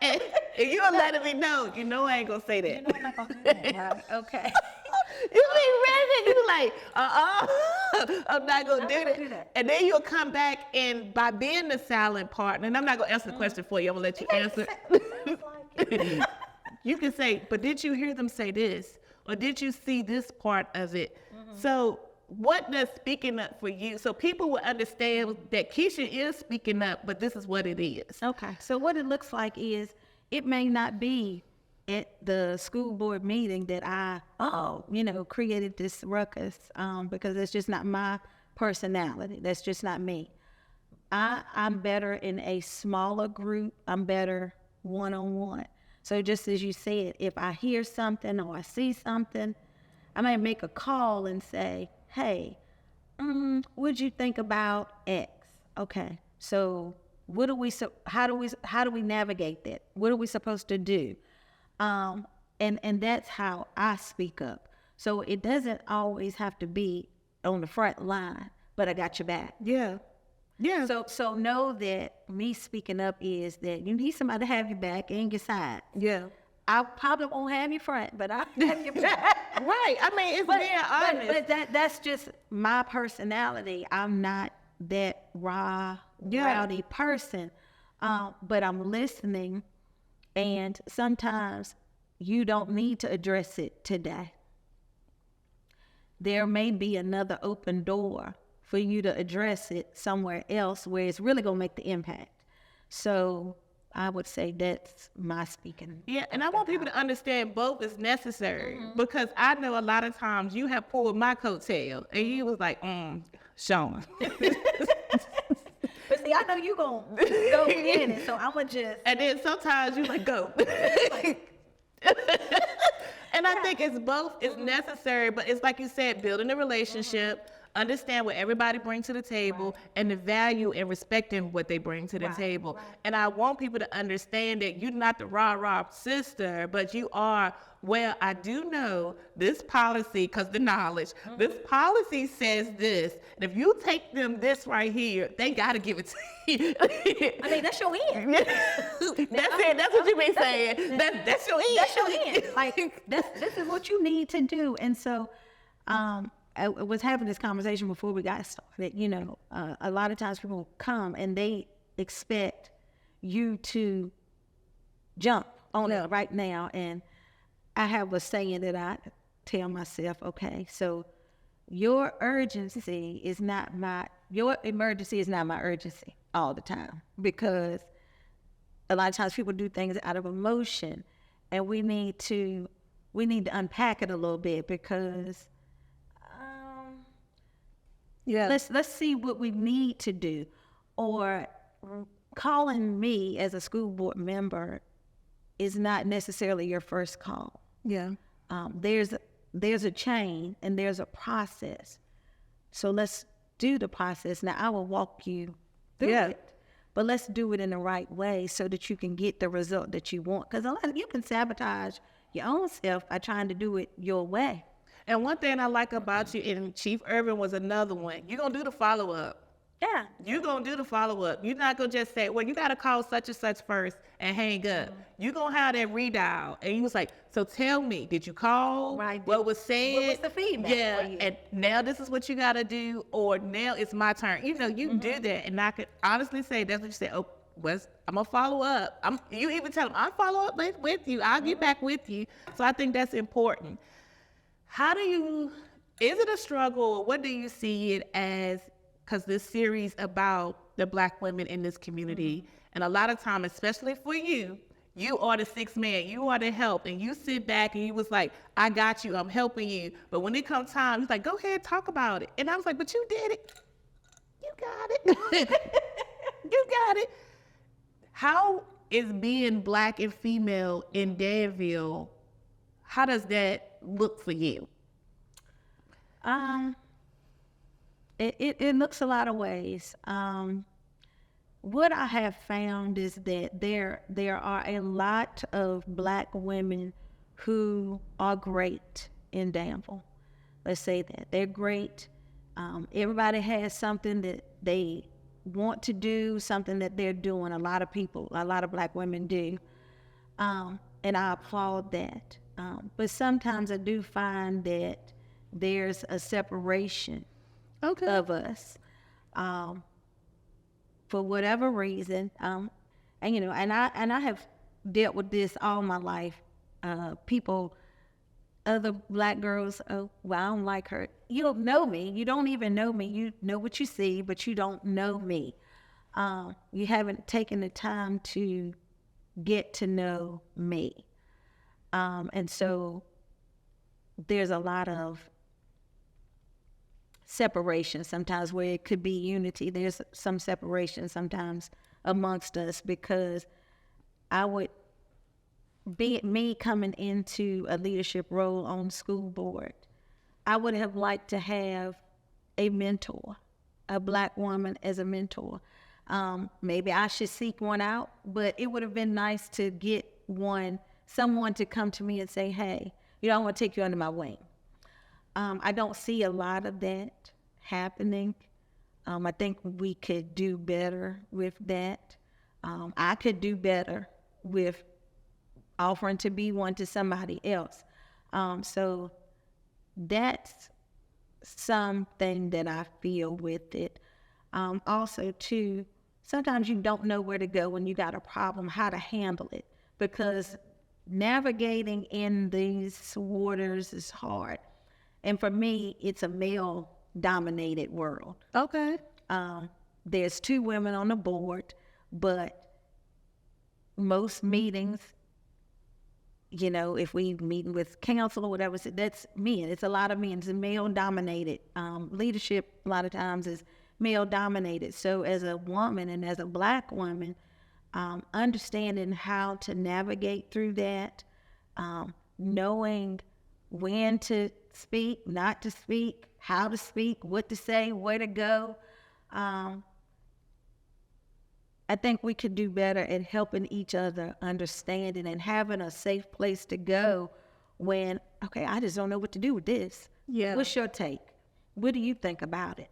and you're letting me know, I ain't gonna say that. You know I'm not gonna do that, right? Okay. You be ready. You like, I'm not gonna do that. And then you'll come back, and by being the silent partner, and I'm not gonna answer the question for you, I'm gonna let you answer. You can say, but did you hear them say this? Or did you see this part of it? So what does speaking up for you? So people will understand that Keisha is speaking up, but this is what it is. Okay. So what it looks like is, it may not be at the school board meeting that I created this ruckus, because it's just not my personality. That's just not me. I'm better in a smaller group. I'm better one-on-one. So just as you said, if I hear something or I see something, I might make a call and say, hey, what'd you think about X? Okay, so how do we navigate that? What are we supposed to do? And that's how I speak up. So it doesn't always have to be on the front line, but I got your back. Yeah. Yeah. So know that me speaking up is that you need somebody to have your back and your side. Yeah. I probably won't have your front, but I'll have your back. Right. I mean, it's being honest. But that's just my personality. I'm not that rowdy person. But I'm listening, and sometimes you don't need to address it today. There may be another open door for you to address it somewhere else where it's really going to make the impact. So I would say that's my speaking. Yeah, and I want people to understand both is necessary, because I know a lot of times you have pulled my coattail, and you was like, Sean. But see, I know you going to go in it, so I'm going to just... And then sometimes you like, go. And I think it's both is necessary, but it's like you said, building a relationship, understand what everybody brings to the table, and the value and respecting what they bring to the table. And I want people to understand that you're not the rah-rah sister, but you are, well, I do know this policy, because the knowledge, this policy says this, and if you take them this right here, they got to give it to you. I mean, that's your end. That's it. That's what you be saying. That's your end. That's your end. Like, this is what you need to do. And so, I was having this conversation before we got started. A lot of times people come and they expect you to jump on it right now. And I have a saying that I tell myself, okay, so your emergency is not my urgency all the time, because a lot of times people do things out of emotion, and we need to unpack it a little bit, because let's see what we need to do. Or calling me as a school board member is not necessarily your first call. Yeah. There's a chain and there's a process. So let's do the process. Now I will walk you through it, but let's do it in the right way so that you can get the result that you want. Because you can sabotage your own self by trying to do it your way. And one thing I like about you, and Chief Irvin was another one, you're going to do the follow-up. Yeah. You're going to do the follow-up. You're not going to just say, well, you got to call such and such first and hang up. You're going to have that redial. And you was like, so tell me, did you call? Right. What was said? What was the feedback Yeah. for you? And now this is what you got to do, or now it's my turn. You do that. And I could honestly say that's what you said. Oh, I'm going to follow up. You even tell them, I'll follow up with you. I'll get back with you. So I think that's important. Is it a struggle, or what do you see it as? Because this series about the Black women in this community, and a lot of time, especially for you are the sixth man, you are the help, and you sit back and you was like, I got you, I'm helping you. But when it comes time, he's like, go ahead, talk about it. And I was like, but you did it. You got it. You got it. How is being Black and female in Danville, how does that look for you? It looks a lot of ways. What I have found is that there are a lot of Black women who are great in Danville. Let's say that they're great. Everybody has something that they want to do, something that they're doing. A lot of Black women do, and I applaud that. But sometimes I do find that there's a separation of us. For whatever reason, and I have dealt with this all my life. Other Black girls, oh, well, I don't like her. You don't know me. You don't even know me. You know what you see, but you don't know me. You haven't taken the time to get to know me. And so there's a lot of separation sometimes where it could be unity. There's some separation sometimes amongst us because be it me coming into a leadership role on the school board, I would have liked to have a mentor, a Black woman as a mentor. Maybe I should seek one out, but it would have been nice to get someone to come to me and say, hey, I want to take you under my wing. I don't see a lot of that happening. I think we could do better with that. I could do better with offering to be one to somebody else. So that's something that I feel with it. Also, too, sometimes you don't know where to go when you got a problem, how to handle it, because navigating in these waters is hard. And for me, it's a male-dominated world. Okay. There's 2 women on the board, but most meetings, if we meet with council or whatever, that's men. It's a lot of men. It's a male-dominated. Leadership, a lot of times, is male-dominated. So as a woman and as a Black woman, understanding how to navigate through that, knowing when to speak, not to speak, how to speak, what to say, where to go. I think we could do better at helping each other understand it and having a safe place to go when, okay, I just don't know what to do with this. Yeah. What's your take? What do you think about it?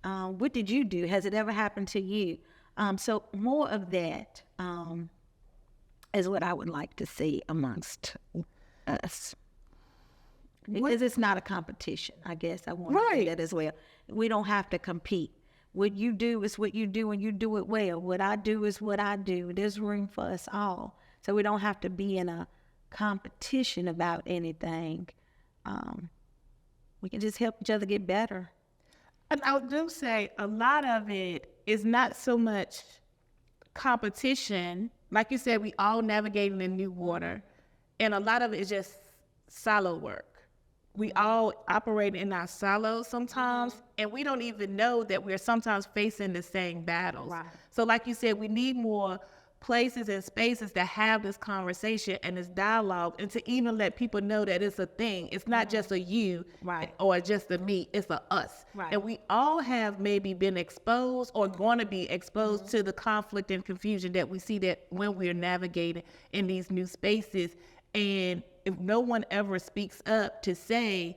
What did you do? Has it ever happened to you? So more of that is what I would like to see amongst us. Because it's not a competition, I guess. I want to say that as well. We don't have to compete. What you do is what you do, and you do it well. What I do is what I do. There's room for us all. So we don't have to be in a competition about anything. We can just help each other get better. And I do say a lot of it is not so much competition. Like you said, we all navigating in new water. And a lot of it is just silo work. We all operate in our silos sometimes, and we don't even know that we're sometimes facing the same battles. Right. So like you said, we need more places and spaces to have this conversation and this dialogue, and to even let people know that it's a thing. It's not just a you or just a me, it's a us. Right. And we all have maybe been exposed or going to be exposed to the conflict and confusion that we see that when we're navigating in these new spaces. And if no one ever speaks up to say,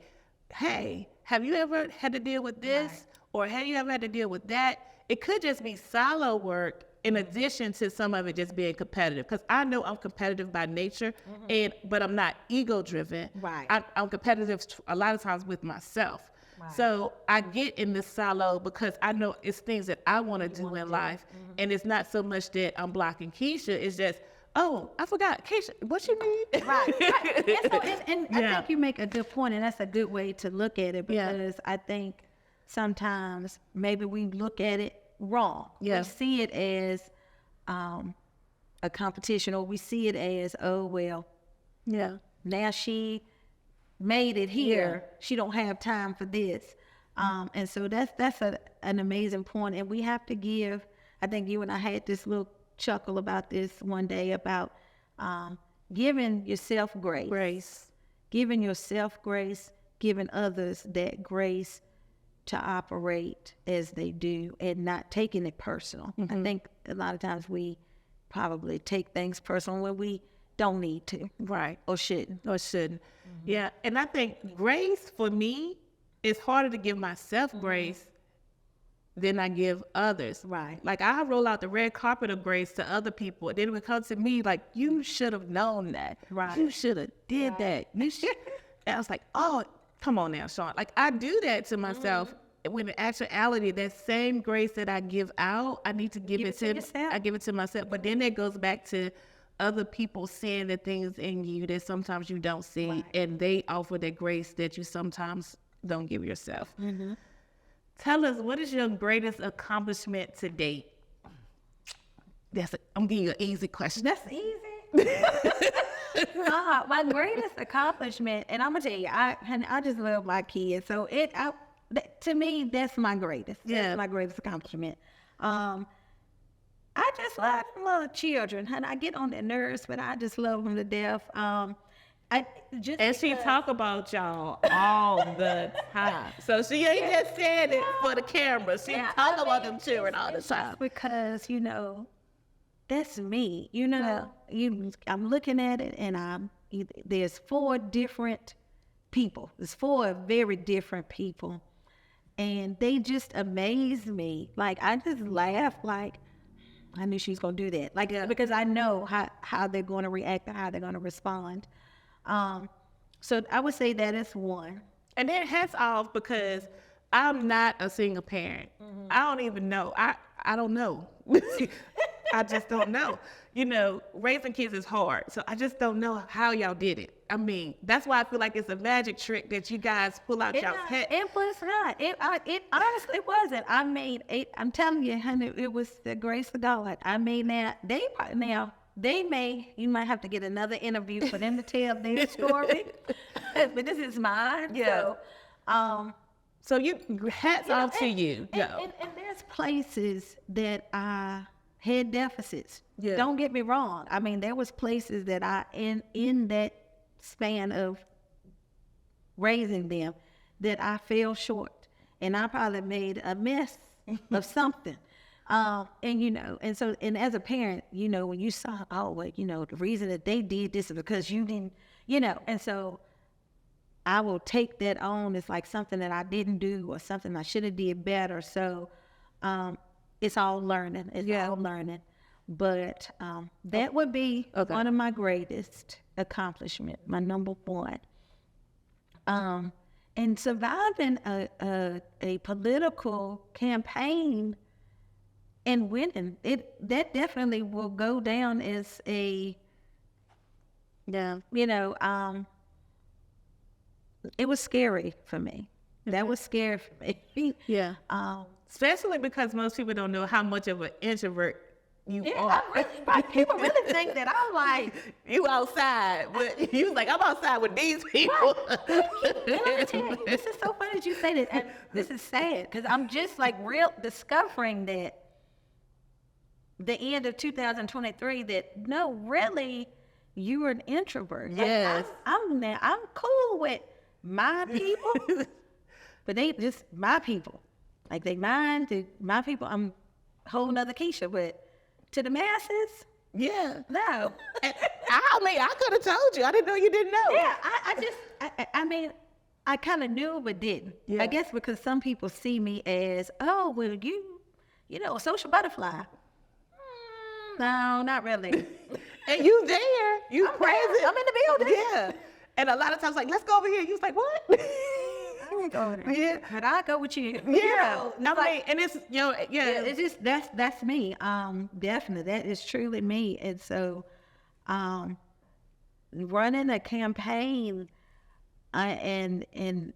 hey, have you ever had to deal with this? Right. Or have you ever had to deal with that? It could just be silo work in addition to some of it just being competitive. Because I know I'm competitive by nature, but I'm not ego-driven. Right. I'm competitive a lot of times with myself. Right. So I get in this silo because I know it's things that I want to do in life. And it's not so much that I'm blocking Keisha. It's just, oh, I forgot. Keisha, what you mean? Right. And I think you make a good point, and that's a good way to look at it, because I think sometimes maybe we look at it wrong. Yeah. We see it as a competition, or we see it as, oh, well, now she made it here. Yeah. She don't have time for this. And so that's an amazing point. And we have to give, I think you and I had this little chuckle about this one day about giving yourself grace. Giving yourself grace, giving others that grace to operate as they do and not taking it personal. I think a lot of times we probably take things personal when we don't need to. Right. Or shouldn't. Yeah. And I think grace for me is harder to give myself grace than I give others. Right. Like I roll out the red carpet of grace to other people. Then it would come to me like, you should have known that. Right. You should have did that. You should. And I was like, oh, come on now, Sean. Like I do that to myself. When in actuality, that same grace that I give out, I need to give it to yourself. I give it to myself. But then that goes back to other people seeing the things in you that sometimes you don't see, and they offer that grace that you sometimes don't give yourself. Tell us, what is your greatest accomplishment to date? I'm giving you an easy question. That's easy. My greatest accomplishment, and I'm gonna tell you, I just love my kids. So to me, that's my greatest. Yeah. That's my greatest accomplishment. I just love children, and I get on their nerves, but I just love them to death. And she talk about y'all all the time. So she ain't just saying it for the camera. She talk about them children all the time. Because, that's me. I'm looking at it, and there's 4 different people. There's 4 very different people. And they just amaze me. Like, I just laugh like, I knew she was going to do that. Like, because I know how they're going to react and how they're going to respond. So I would say that is one. And then hats off, because I'm not a single parent. I don't even know. I don't know. I just don't know. Raising kids is hard. So I just don't know how y'all did it. I mean, that's why I feel like it's a magic trick that you guys pull out y'all's head. It was not. It honestly wasn't. I'm telling you, honey, it was the grace of God. I mean, you might have to get another interview for them to tell their story, but this is mine. Yeah. So hats off to you. And there's places that I had deficits. Yeah. Don't get me wrong. I mean, there was places that in that span of raising them that I fell short, and I probably made a mess of something. And as a parent, when you saw, the reason that they did this is because you didn't, and so I will take that on as like something that I didn't do or something I should have did better. So, it's all learning. All learning. But, that would be one of my greatest accomplishments, my number one. And surviving a political campaign and winning, that definitely will go down as it was scary for me. That was scary for me. Yeah. Especially because most people don't know how much of an introvert you are. People really think that I'm like, you outside, but you was like, I'm outside with these people. This is so funny that you say that. And this is sad, because I'm just like discovering that the end of 2023 that no, really, you were an introvert. Yes. I'm cool with my people, but they just my people. Like my people. I'm a whole nother Keisha, but to the masses, yeah, no. I could have told you. I didn't know you didn't know. Yeah, I kind of knew but didn't. Yeah. I guess because some people see me as, oh, well, a social butterfly. No, not really. And you there. You I'm present. there. I'm in the building. Yeah. And a lot of times like, let's go over here. You was like, what? I ain't going there. Yeah. But I go with you. Yeah. And it's, it's just, that's me. Definitely. That is truly me. And so, running a campaign, and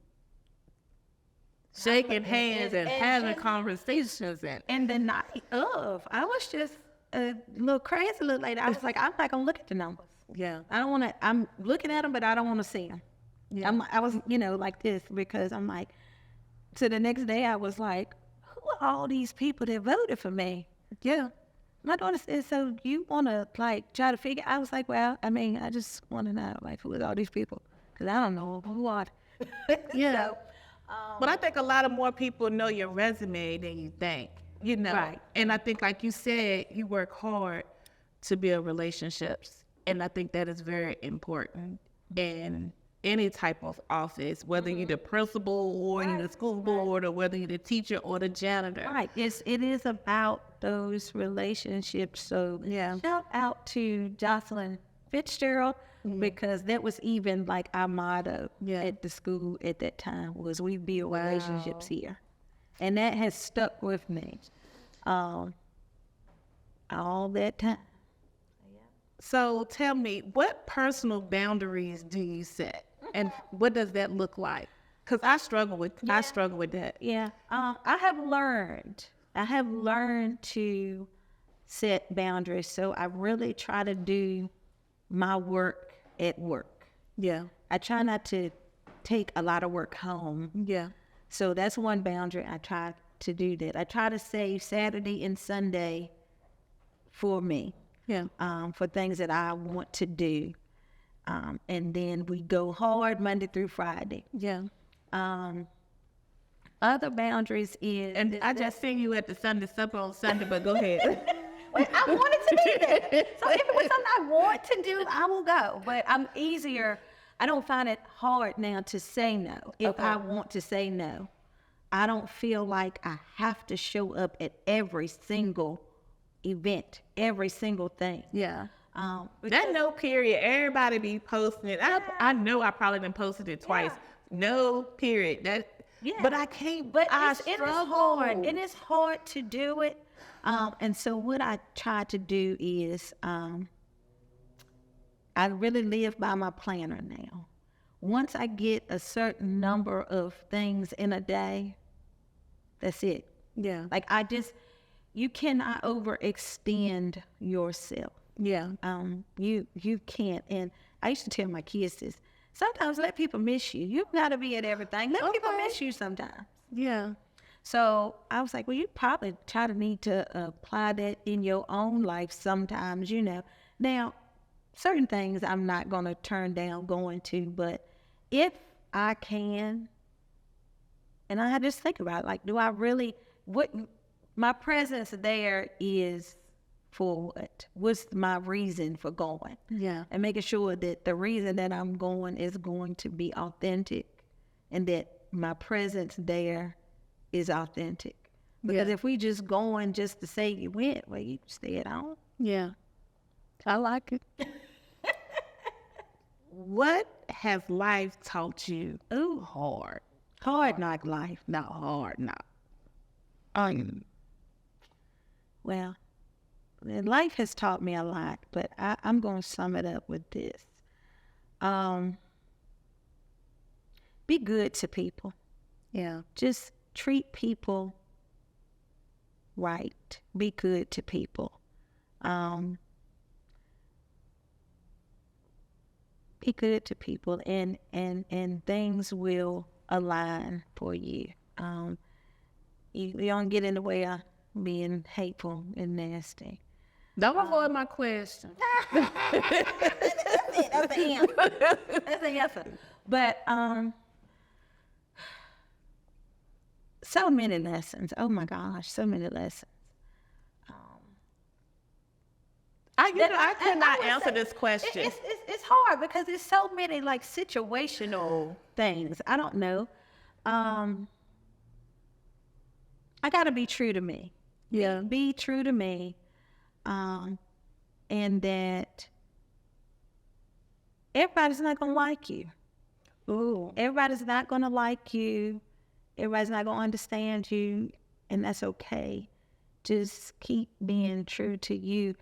shaking hands and having conversations and the night of, I was just a little crazy little lady. I was like, I'm not gonna look at the numbers. Yeah. I don't want to. I'm looking at them, but I don't want to see them. Yeah. I was, like this, because I'm like. So the next day, I was like, who are all these people that voted for me? Yeah. my daughter said, so you want to like try to figure, I was like, well, I mean, I just want to know like who are all these people? Because I don't know who are they. Yeah. So, But I think a lot of more people know your resume than you think, you know. Right. And I think, like you said, you work hard to build relationships. And I think that is very important in any type of office, whether you're the principal or you're the school board or whether you're the teacher or the janitor. right, it is about those relationships. So Yeah. shout out to Jocelyn Fitzgerald, because that was even like our motto Yeah. at the school at that time was we build relationships here. And that has stuck with me all that time. So tell me, what personal boundaries do you set, and what does that look like? Because I struggle with that. Yeah, I have learned to set boundaries. So I really try to do my work at work. Yeah, I try not to take a lot of work home. yeah, So that's one boundary. I try to do that. I try to save Saturday and Sunday for me, yeah, for things that I want to do. And then we go hard Monday through Friday. yeah. Other boundaries is, And I just seen you at the Sunday supper on Sunday, but go ahead. Wait, I wanted to do that. So if it was something I want to do, I will go. But I'm easier. I don't find it hard now to say no. If I want to say no, I don't feel like I have to show up at every single event, every single thing. Yeah. Because- That no period, everybody be posting it. I know I probably done posted it twice. No period. But I can't. But I it is struggle. hard. It is hard to do it. And so what I try to do is I really live by my planner now. Once I get a certain number of things in a day, that's it. Yeah. Like you cannot overextend yourself. Yeah. You can't. And I used to tell my kids this. Sometimes let people miss you. You gotta be at everything. Let people miss you sometimes. Yeah. So I was like, well, you probably try to need to apply that in your own life sometimes, you know. Now, certain things I'm not going to turn down going to, but if I can, and I just think about it, like, do I really, my presence there is for what? What's my reason for going? Yeah. And making sure that the reason that I'm going is going to be authentic and that my presence there is authentic. Because if we just going just to say you went, well, you stay at home. Yeah. I like it. What has life taught you? Ooh, Hard. hard knock life. Not hard, not. Well, life has taught me a lot, but I'm going to sum it up with this. Be good to people. Yeah. Just treat people right. Be good to people. Be good to people, and things will align for you. You don't get in the way of being hateful and nasty. Don't avoid my question. That's the answer. That's the answer. But so many lessons. Oh my gosh, so many lessons. I cannot answer this question. It's hard because there's so many like situational things. I don't know. I gotta be true to me. Yeah. Be true to me. And that everybody's not gonna like you. Ooh. Everybody's not gonna like you. Everybody's not gonna understand you, and that's okay. Just keep being true to you.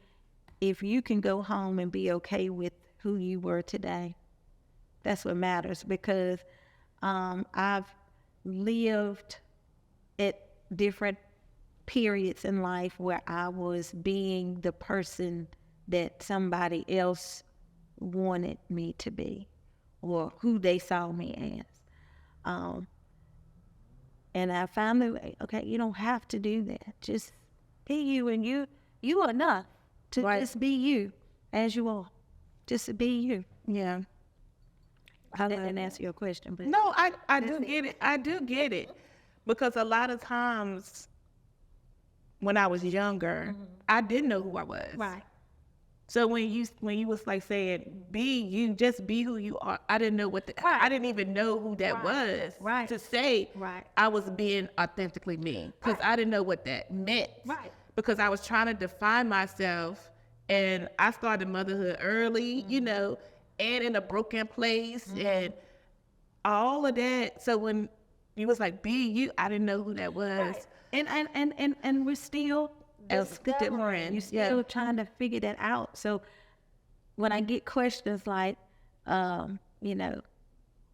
If you can go home and be okay with who you were today, that's what matters, because I've lived at different periods in life where I was being the person that somebody else wanted me to be, or who they saw me as. And I finally, okay, you don't have to do that. Just be you, and You are enough to Right. just be you as you are. Just to be you. Yeah. I didn't answer your question, but No, I do get it. I do get it. Because a lot of times when I was younger, I didn't know who I was. right. So when you was like saying, be you, just be who you are, I didn't know Right. I didn't even know who that Right. was. Right. To say Right. I was being authentically me. Because I didn't know what that meant. Right. Because I was trying to define myself, and I started motherhood early, and in a broken place and all of that. So when you was like, be you, I didn't know who that was. Right. And we're still discovering. You're still trying to figure that out. So when I get questions like, well,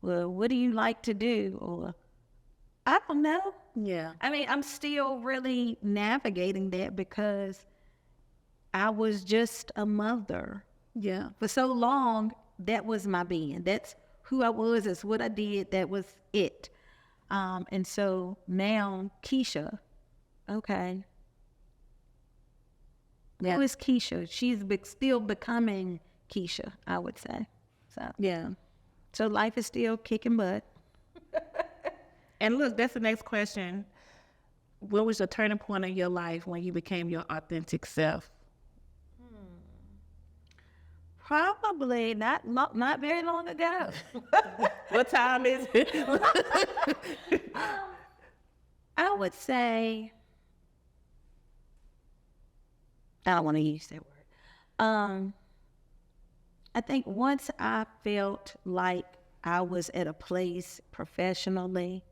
what do you like to do? Or I don't know. Yeah. I mean, I'm still really navigating that because I was just a mother. Yeah. For so long, that was my being. That's who I was. That's what I did. That was it. And so now, Keisha, okay. Yeah. Who is Keisha? She's still becoming Keisha, I would say. Yeah. So life is still kicking butt. And look, that's the next question. What was your turning point in your life when you became your authentic self? Probably not very long ago. What time is it? I would say, I don't want to use that word. I think once I felt like I was at a place professionally,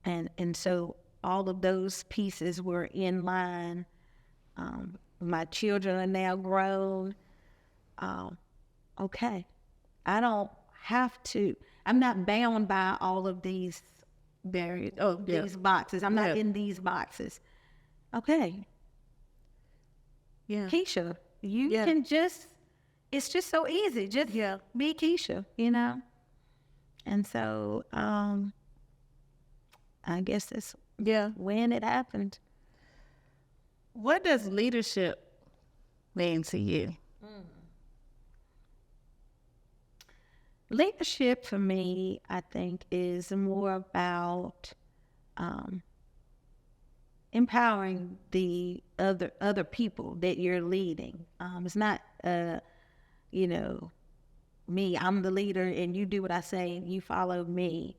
and so all of those pieces were in line. My children are now grown. Okay, I don't have to. I'm not bound by all of these these boxes. I'm not in these boxes. Okay, Yeah. Keisha, you can just. It's just so easy. Just be Keisha, And so, I guess that's when it happened. What does leadership mean to you? Leadership for me, I think, is more about empowering the other people that you're leading. It's not, me. I'm the leader, and you do what I say, and you follow me.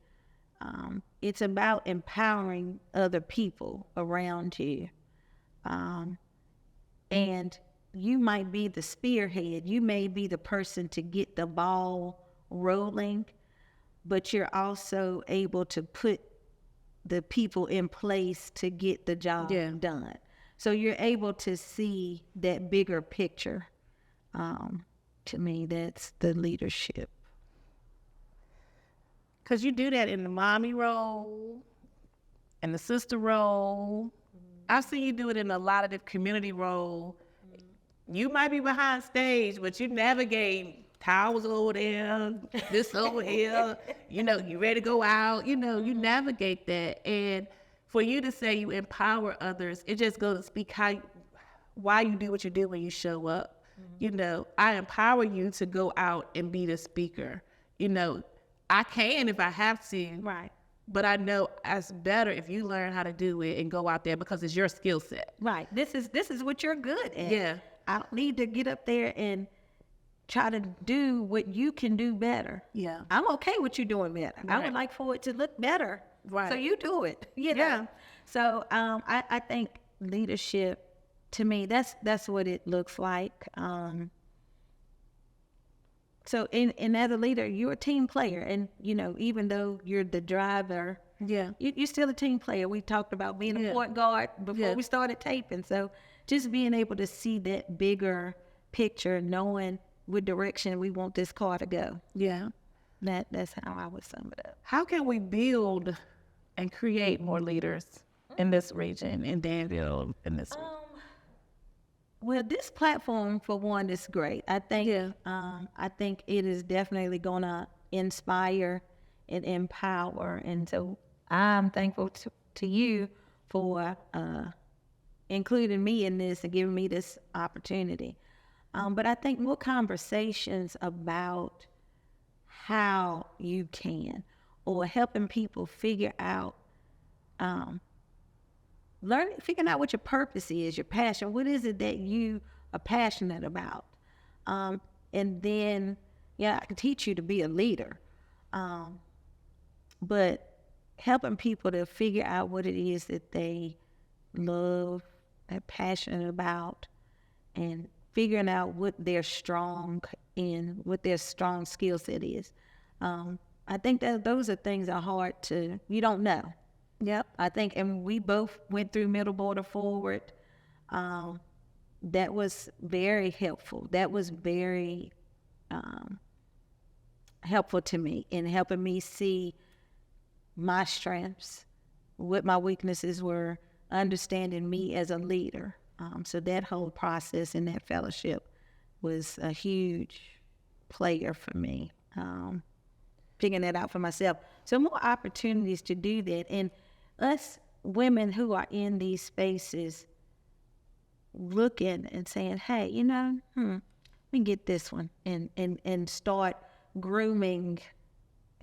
It's about empowering other people around you, and you might be the spearhead. You may be the person to get the ball rolling, but you're also able to put the people in place to get the job done. So you're able to see that bigger picture. To me, that's the leadership. Because you do that in the mommy role and the sister role. I've seen you do it in a lot of the community role. You might be behind stage, but you navigate towels over there, this over here, you ready to go out, you navigate that. And for you to say you empower others, it just goes to speak why you do what you do when you show up. I empower you to go out and be the speaker. I can if I have to. Right. But I know it's better if you learn how to do it and go out there because it's your skill set. Right. This is what you're good at. Yeah. I don't need to get up there and try to do what you can do better. Yeah. I'm okay with you doing better. Right. I would like for it to look better. Right. So you do it. Yeah. So I think leadership, to me, that's what it looks like. So in as a leader, you're a team player, and even though you're the driver, you're still a team player. We talked about being a point guard before we started taping. So just being able to see that bigger picture, knowing what direction we want this car to go. Yeah. That's how I would sum it up. How can we build and create more leaders in this region, in Danville, in this region? Well, this platform, for one, is great. I think I think it is definitely going to inspire and empower. And so I'm thankful to you for including me in this and giving me this opportunity. But I think more conversations about how you can, or helping people figure out, figuring out what your purpose is, your passion. What is it that you are passionate about? And then, I can teach you to be a leader. But helping people to figure out what it is that they love, they're passionate about, and figuring out what they're strong in, what their strong skill set is. I think that those are things that are hard you don't know. Yep. I think, and we both went through Middle Border Forward. That was very helpful. That was very helpful to me in helping me see my strengths, what my weaknesses were, understanding me as a leader. So that whole process and that fellowship was a huge player for me, figuring that out for myself. So more opportunities to do that. And us women who are in these spaces looking and saying, hey, let me get this one, and start grooming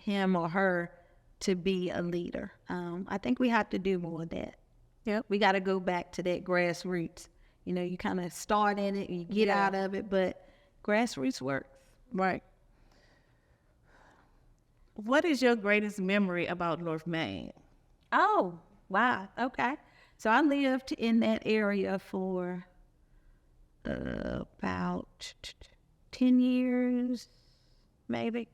him or her to be a leader. I think we have to do more of that. Yep. We got to go back to that grassroots. You kind of start in it and you get out of it, but grassroots works. Right. What is your greatest memory about North Main? Oh, wow. Okay. So I lived in that area for about 10 years, maybe.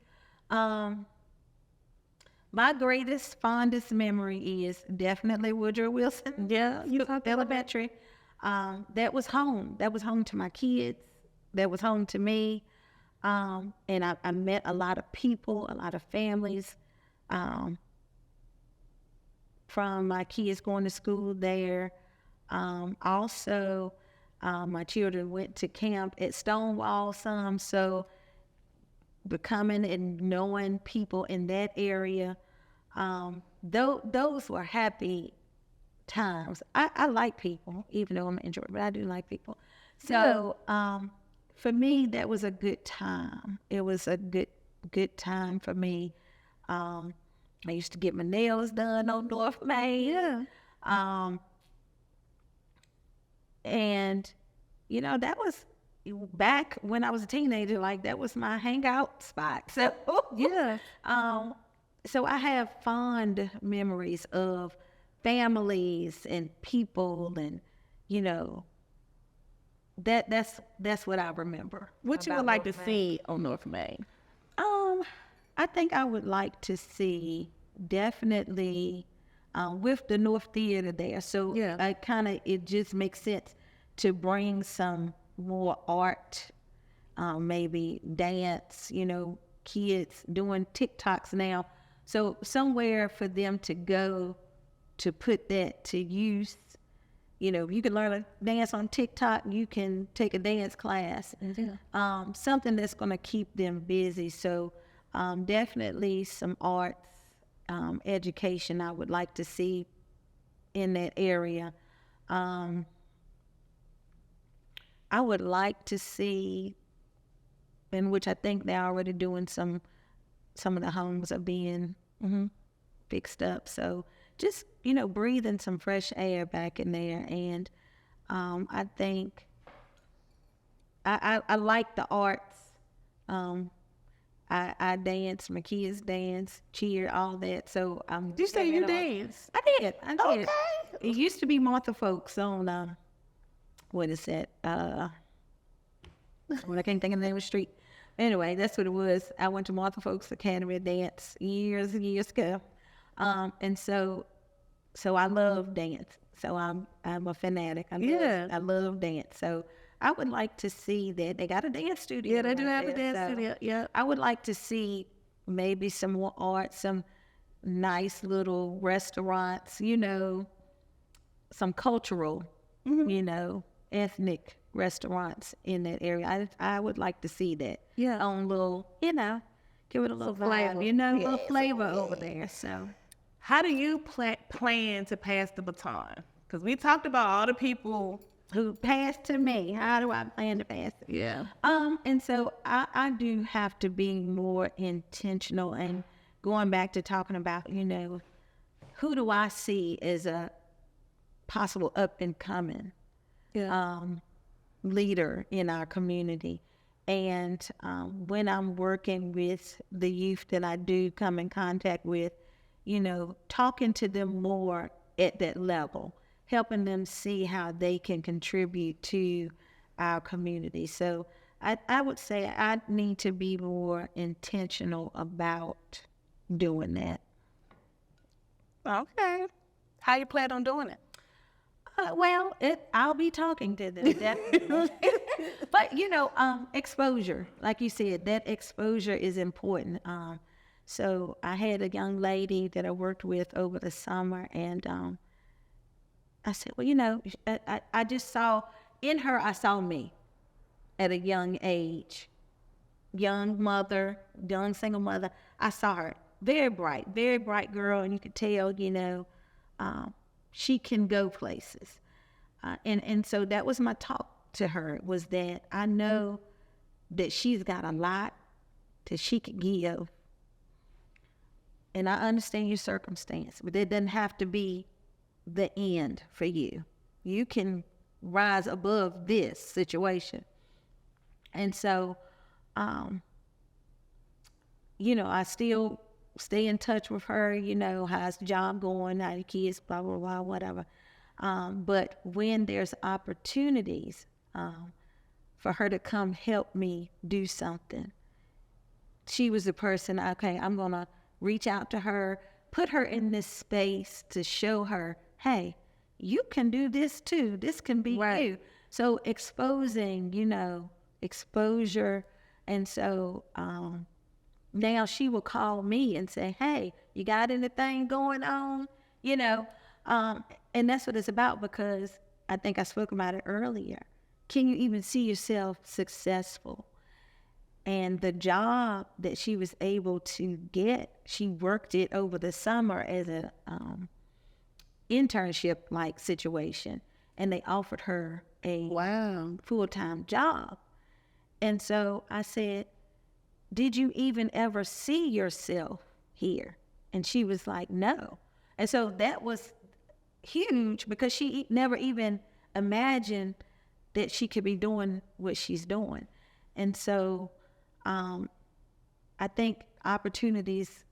My greatest, fondest memory is definitely Woodrow Wilson. Yeah, you talked elementary. That was home. That was home to my kids. That was home to me. And I met a lot of people, a lot of families, from my kids going to school there. Also, my children went to camp at Stonewall some, so becoming and knowing people in that area, those were happy times. I like people, even though I'm an introvert, but I do like people. So for me, that was a good time. It was a good time for me. I used to get my nails done on North Main. Yeah. And, that was back when I was a teenager, like that was my hangout spot. So, Yeah. So I have fond memories of families and people, and, that's what I remember. What you would like to see on North Main? I think I would like to see definitely with the North Theater there. So it just makes sense to bring some more art, maybe dance, kids doing TikToks now. So somewhere for them to go to put that to use. You can learn a dance on TikTok. You can take a dance class. Something that's going to keep them busy. So definitely some arts, education I would like to see in that area. I would like to see, in which I think they're already doing some of the homes are being fixed up. So just, breathing some fresh air back in there. And I think I like the arts. I dance, my kids dance, cheer, all that. So Did you say you dance? I did. Okay. It used to be Martha Folks on, what is that? I can't think of the name of the street. Anyway, that's what it was. I went to Martha Folks Academy of Dance years and years ago. And so I love dance. So I'm a fanatic. I love dance. So I would like to see that. They got a dance studio. Yeah, they do have a dance studio. Yeah. I would like to see maybe some more art, some nice little restaurants, some cultural, ethnic restaurants in that area. I would like to see that. Yeah. On little, give it a little flavor, little flavor over there. So how do you plan to pass the baton? Because we talked about all the people. Who passed to me? How do I plan to pass it? Yeah. And so I do have to be more intentional, and going back to talking about, who do I see as a possible up and coming leader in our community. And when I'm working with the youth that I do come in contact with, talking to them more at that level, helping them see how they can contribute to our community. So I would say I need to be more intentional about doing that. Okay. How you plan on doing it? Well, I'll be talking to them, definitely. But, exposure, like you said, that exposure is important. So I had a young lady that I worked with over the summer, and I said, well, I just saw, in her, I saw me at a young age, young mother, young single mother. I saw her, very bright girl, and you could tell, she can go places. And so that was my talk to her, was that I know that she's got a lot that she can give. And I understand your circumstance, but it doesn't have to be the end for you. You can rise above this situation. And so, I still stay in touch with her, how's the job going, how the kids, blah, blah, blah, whatever. But when there's opportunities for her to come help me do something, she was the person, okay, I'm going to reach out to her, put her in this space to show her, hey, you can do this too. This can be you. So exposing, exposure. And so now she will call me and say, hey, you got anything going on? And that's what it's about, because I think I spoke about it earlier. Can you even see yourself successful? And the job that she was able to get, she worked it over the summer as a internship-like situation, and they offered her a full-time job. And so I said, did you even ever see yourself here? And she was like, no. And so that was huge, because she never even imagined that she could be doing what she's doing. And so I think opportunities,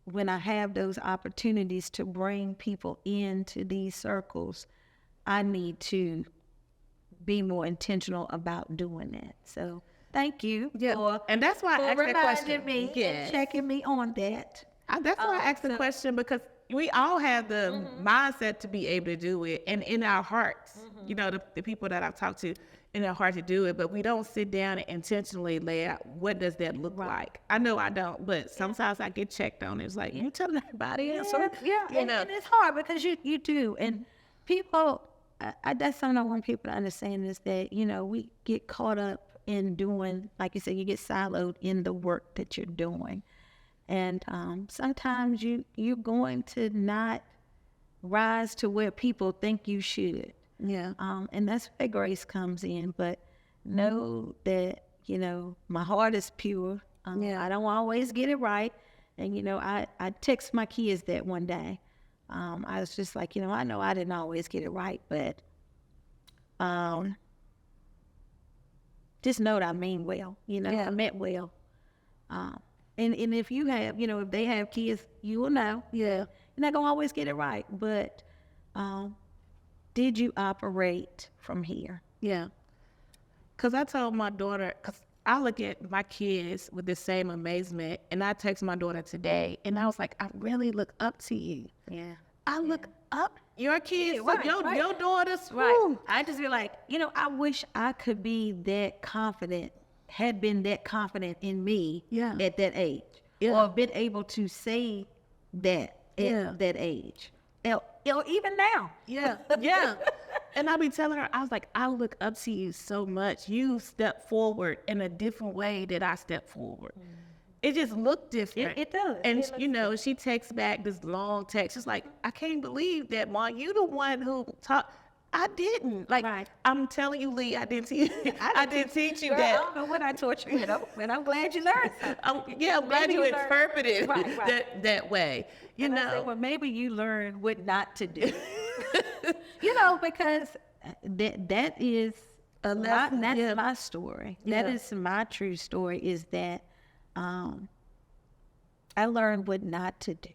when I have those opportunities to bring people into these circles, I need to be more intentional about doing that. So thank you and that's why I asked that question. Me and checking me on that. That's why I asked the question, because we all have the mindset to be able to do it, and in our hearts, the people that I've talked to, in their heart to do it, but we don't sit down and intentionally lay out what does that look like. I know I don't, but sometimes I get checked on. It's like, you telling everybody else? And it's hard, because you do. And people, that's something I want people to understand, is that, we get caught up in doing, like you said, you get siloed in the work that you're doing. And sometimes you're going to not rise to where people think you should. Yeah. And that's where grace comes in. But know that, my heart is pure. I don't always get it right. And, I text my kids that one day. I was just like, I know I didn't always get it right, but just know that I mean well. I meant well. And if you have, if they have kids, you will know. Yeah. You're not going to always get it right. But did you operate from here? Yeah. Because I told my daughter, because I look at my kids with the same amazement, and I text my daughter today, and I was like, I really look up to you. Yeah. I look up your kids, your daughters. Right. Woo. I just feel like, I wish I could be that confident, had been that confident in me at that age. Or been able to say that at that age. Even now. Yeah. And I be telling her, I was like, I look up to you so much. You step forward in a different way that I step forward. it just looked different. It does. And It looks you know, she texts back this long text. She's like, I can't believe that, Mom. You the one who taught. I didn't. Like, Right. I'm telling you, Lee, I didn't teach. I didn't teach you Girl, that. I don't know what I taught you, but I'm glad you learned something. I'm glad Maybe you you learned- interpreted Right. that way. You And know. I said, well, maybe you learned what not to do. You know, because that is lesson, that's yeah. my story. Yeah. That is my true story. Is that I learned what not to do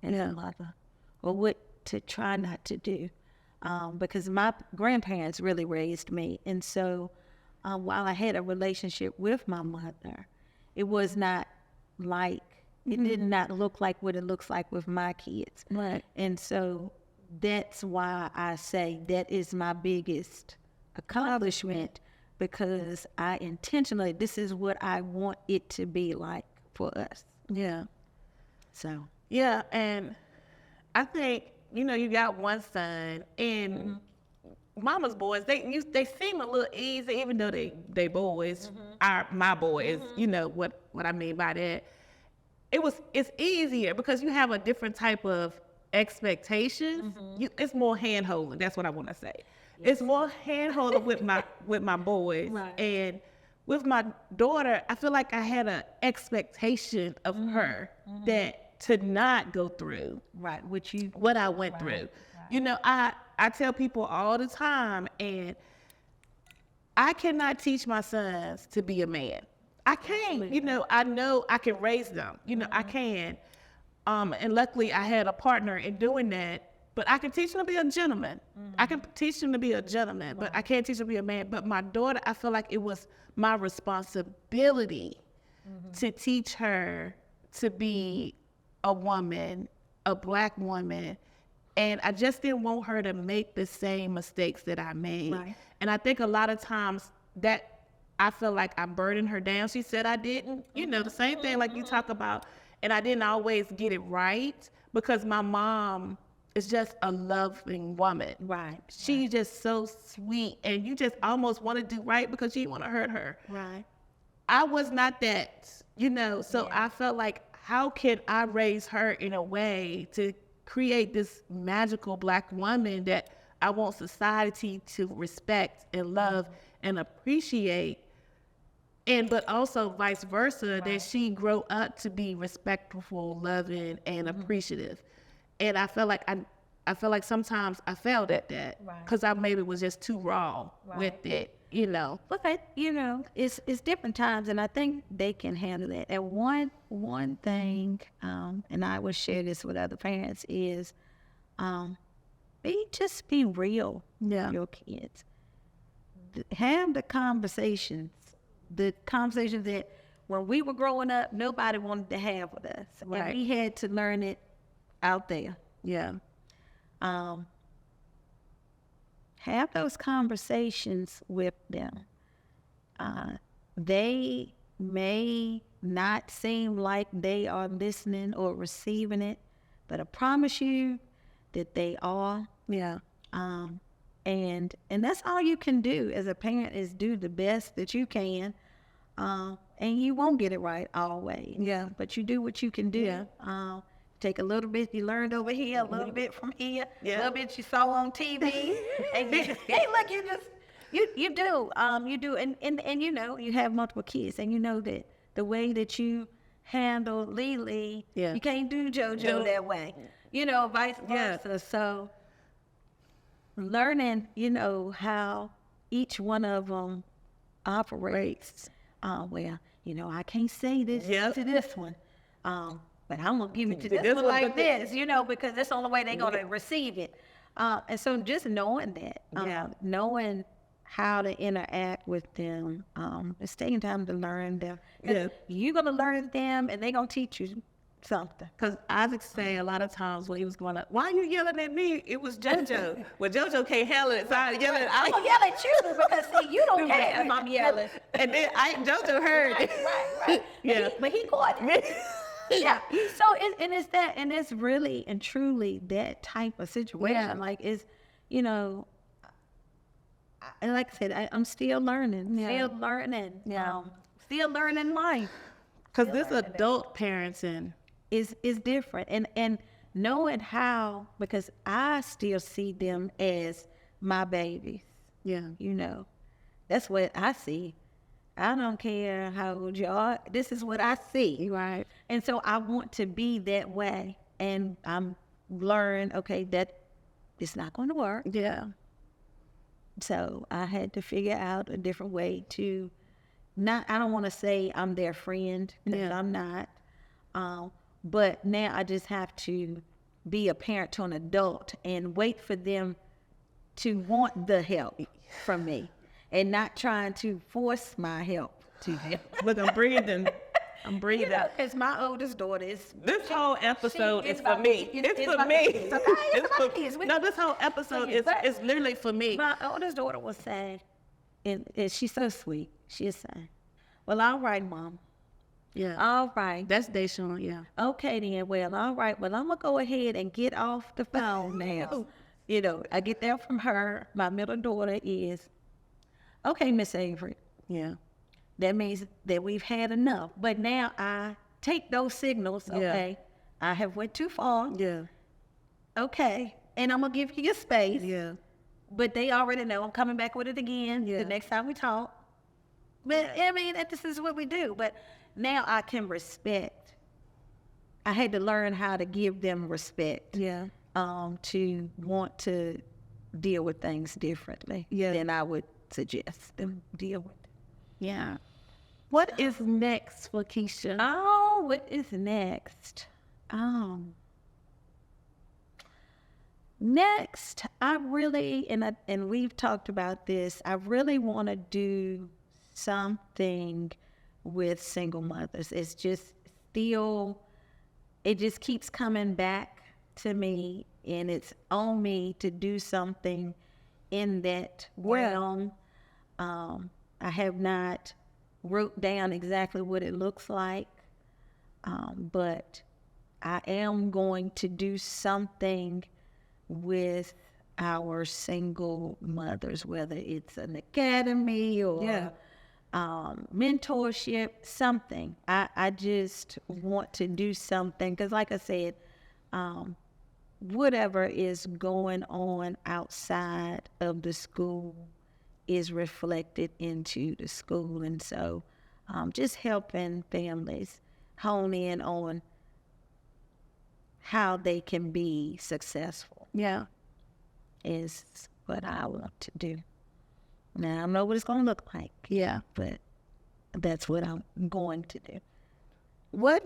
as a mother, or what to try not to do, because my grandparents really raised me, and so while I had a relationship with my mother, it was not like it did not look like what it looks like with my kids. Right. And so that's why I say that is my biggest accomplishment, because I intentionally, this is what I want it to be like for us. Yeah. So, Yeah, and I think, you know, you got one son, and mama's boys, they seem a little easy, even though they boys are my boys. You know what I mean by that. It's easier because you have a different type of expectations. It's more hand holding. That's what I want to say. It's more hand holding with my boys, Right. and with my daughter, I feel like I had an expectation of her that to not go through right, what I went through. You know, I tell people all the time, and I cannot teach my sons to be a man. I can't. You know I can raise them. You know, I can. And luckily I had a partner in doing that. But I can teach them to be a gentleman. I can teach them to be a gentleman, but I can't teach them to be a man. But my daughter, I feel like it was my responsibility to teach her to be a woman, a Black woman. And I just didn't want her to make the same mistakes that I made. Right. And I think a lot of times that I feel like I burdened her down. She said I didn't. You know, the same thing like you talk about. And I didn't always get it right because my mom is just a loving woman. Right. She's just so sweet. And you just almost want to do right because you didn't want to hurt her. Right. I was not that, you know. So I felt like, how can I raise her in a way to create this magical Black woman that I want society to respect and love and appreciate, and but also vice versa, that she grow up to be respectful, loving, and appreciative. And I felt like sometimes I failed at that because I maybe was just too raw with it, you know. But you know, it's different times, and I think they can handle that. And one thing, and I would share this with other parents, is be real with your kids. Have the conversations that when we were growing up, nobody wanted to have with us. Right. And we had to learn it out there. Yeah. Have those conversations with them. They may not seem like they are listening or receiving it, but I promise you that they are. Yeah. And that's all you can do as a parent, is do the best that you can. And you won't get it right always. Yeah. But you do what you can do. Yeah. Take a little bit you learned over here, a little bit from here, a little bit you saw on TV, and you just, hey, look, you do, and you know, you have multiple kids, and you know that the way that you handle Lily, you can't do JoJo that way, you know, vice versa. So learning, you know, how each one of them operates. Well, you know, I can't say this to this one. But I'm going to give it to this one like this, you know, because that's the only way they're going to receive it. And so just knowing that, knowing how to interact with them, it's taking time to learn them. You're going to learn them, and they're going to teach you something. Because Isaac say a lot of times when he was growing up, why are you yelling at me? It was JoJo. Well, JoJo can't handle it, so I yelling at I'm going to yell at you because, see, you don't care if I'm yelling. And then JoJo heard it. Right. Yeah. But he caught it. Yeah. So it's that, and it's really and truly that type of situation. Yeah. Like, it's, you know, like I said, I'm still learning. Yeah. Still learning life. Because this adult parenting. is different, and knowing how, because I still see them as my babies. Yeah. You know, that's what I see. I don't care how old you are. This is what I see. Right. And so I want to be that way. And I'm learn, okay, that it's not going to work. Yeah. So I had to figure out a different way to not, I don't want to say I'm their friend, because Yeah. I'm not. But now I just have to be a parent to an adult and wait for them to want the help from me and not trying to force my help to them. Look, I'm breathing. I'm breathing. Because my oldest daughter is... This whole episode she is is for about me. me. It's It's for about me. me. It's okay. It's for about me. It's with No, you. this whole episode is literally for me. My oldest daughter was saying, and she's so sweet, she is saying, well, all right, Mom. Yeah. All right. That's Deshaun, yeah. Okay, then. Well, all right. Well, I'm going to go ahead and get off the phone now. You know, I get that from her. My middle daughter is, okay, Miss Everett. Yeah. That means that we've had enough. But now I take those signals, okay, I have went too far. Yeah. Okay. And I'm going to give you your space. Yeah. But they already know I'm coming back with it again the next time we talk. But, I mean, this is what we do. But now I can respect. I had to learn how to give them respect. Yeah. To want to deal with things differently than I would suggest them deal with. Yeah. What is next for Keisha? Oh, what is next? Next, I really, and we've talked about this, I really want to do something with single mothers. It's just still, it just keeps coming back to me, and it's on me to do something in that realm. I have not wrote down exactly what it looks like, but I am going to do something with our single mothers, whether it's an academy or mentorship, something. I just want to do something because, like I said, whatever is going on outside of the school is reflected into the school. And so just helping families hone in on how they can be successful is what I want to do. Now, I don't know what it's going to look like. But that's what I'm going to do. What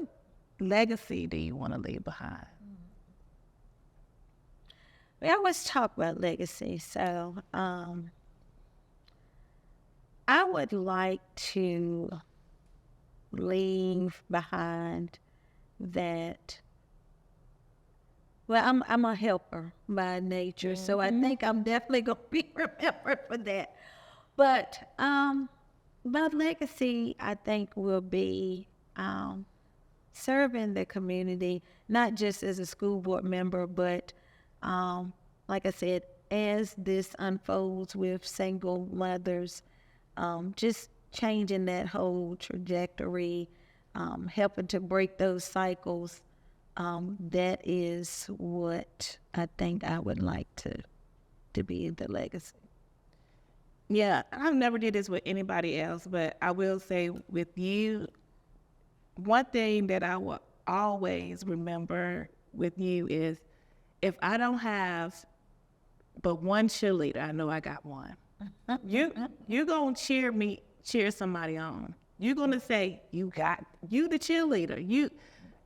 legacy do you want to leave behind? We always talk about legacy, so I would like to leave behind that. Well, I'm a helper by nature, so I think I'm definitely going to be remembered for that. But my legacy, I think, will be serving the community, not just as a school board member, but like I said, as this unfolds with single mothers, just changing that whole trajectory, helping to break those cycles. That is what I think I would like to be the legacy. Yeah, I've never did this with anybody else, but I will say with you, one thing that I will always remember with you is if I don't have but one cheerleader, I know I got one. You gonna cheer somebody on. You're gonna say, you the cheerleader.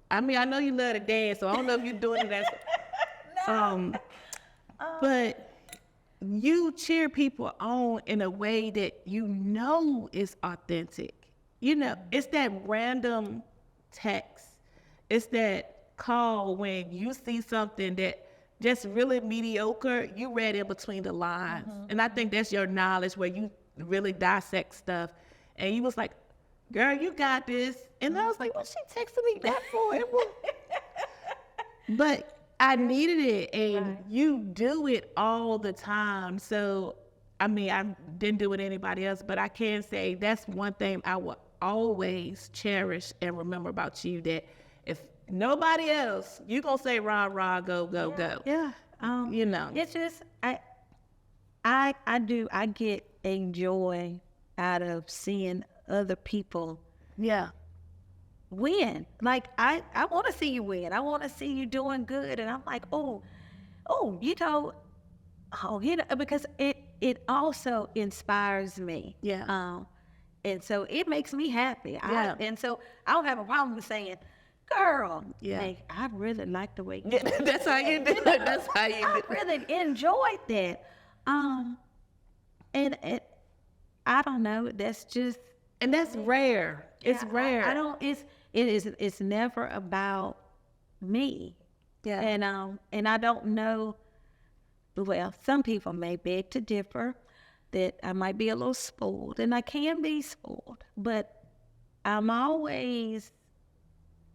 I know you love to dance, so I don't know if you're doing it as but you cheer people on in a way that you know is authentic. You know, it's that random text. It's that call when you see something that just really mediocre, you read in between the lines. And I think that's your knowledge where you really dissect stuff. And you was like, girl, you got this. And I was like, what she texting me that for? But I needed it, and you do it all the time. So, I didn't do it with anybody else, but I can say that's one thing I will always cherish and remember about you, that if nobody else, you gonna say rah rah, go go go. Yeah. You know. It's just I get a joy out of seeing other people Yeah. win. Like I want to see you win. I want to see you doing good. And I'm like, because it also inspires me. Yeah. And so it makes me happy. Yeah. And so I don't have a problem with saying, girl, Yeah. like, I really like the way you Yeah, that's how you do it. That's how you I do it. really enjoyed that. And I don't know. That's just And that's rare. It's rare. I don't. It's never about me. Yeah. And I don't know. Well, some people may beg to differ that I might be a little spoiled, and I can be spoiled, but I'm always.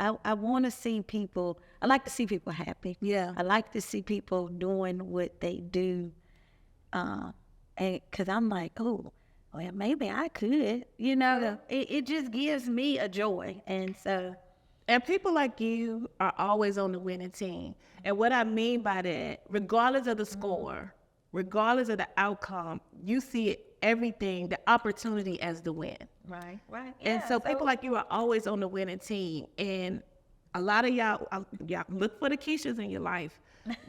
I want to see people. I like to see people happy. Yeah. I like to see people doing what they do, and because I'm like, oh, well, maybe I could. You know, it just gives me a joy, and so. And people like you are always on the winning team. And what I mean by that, regardless of the score, regardless of the outcome, you see everything, the opportunity as the win. Right. And so people like you are always on the winning team. And a lot of y'all look for the Keishas in your life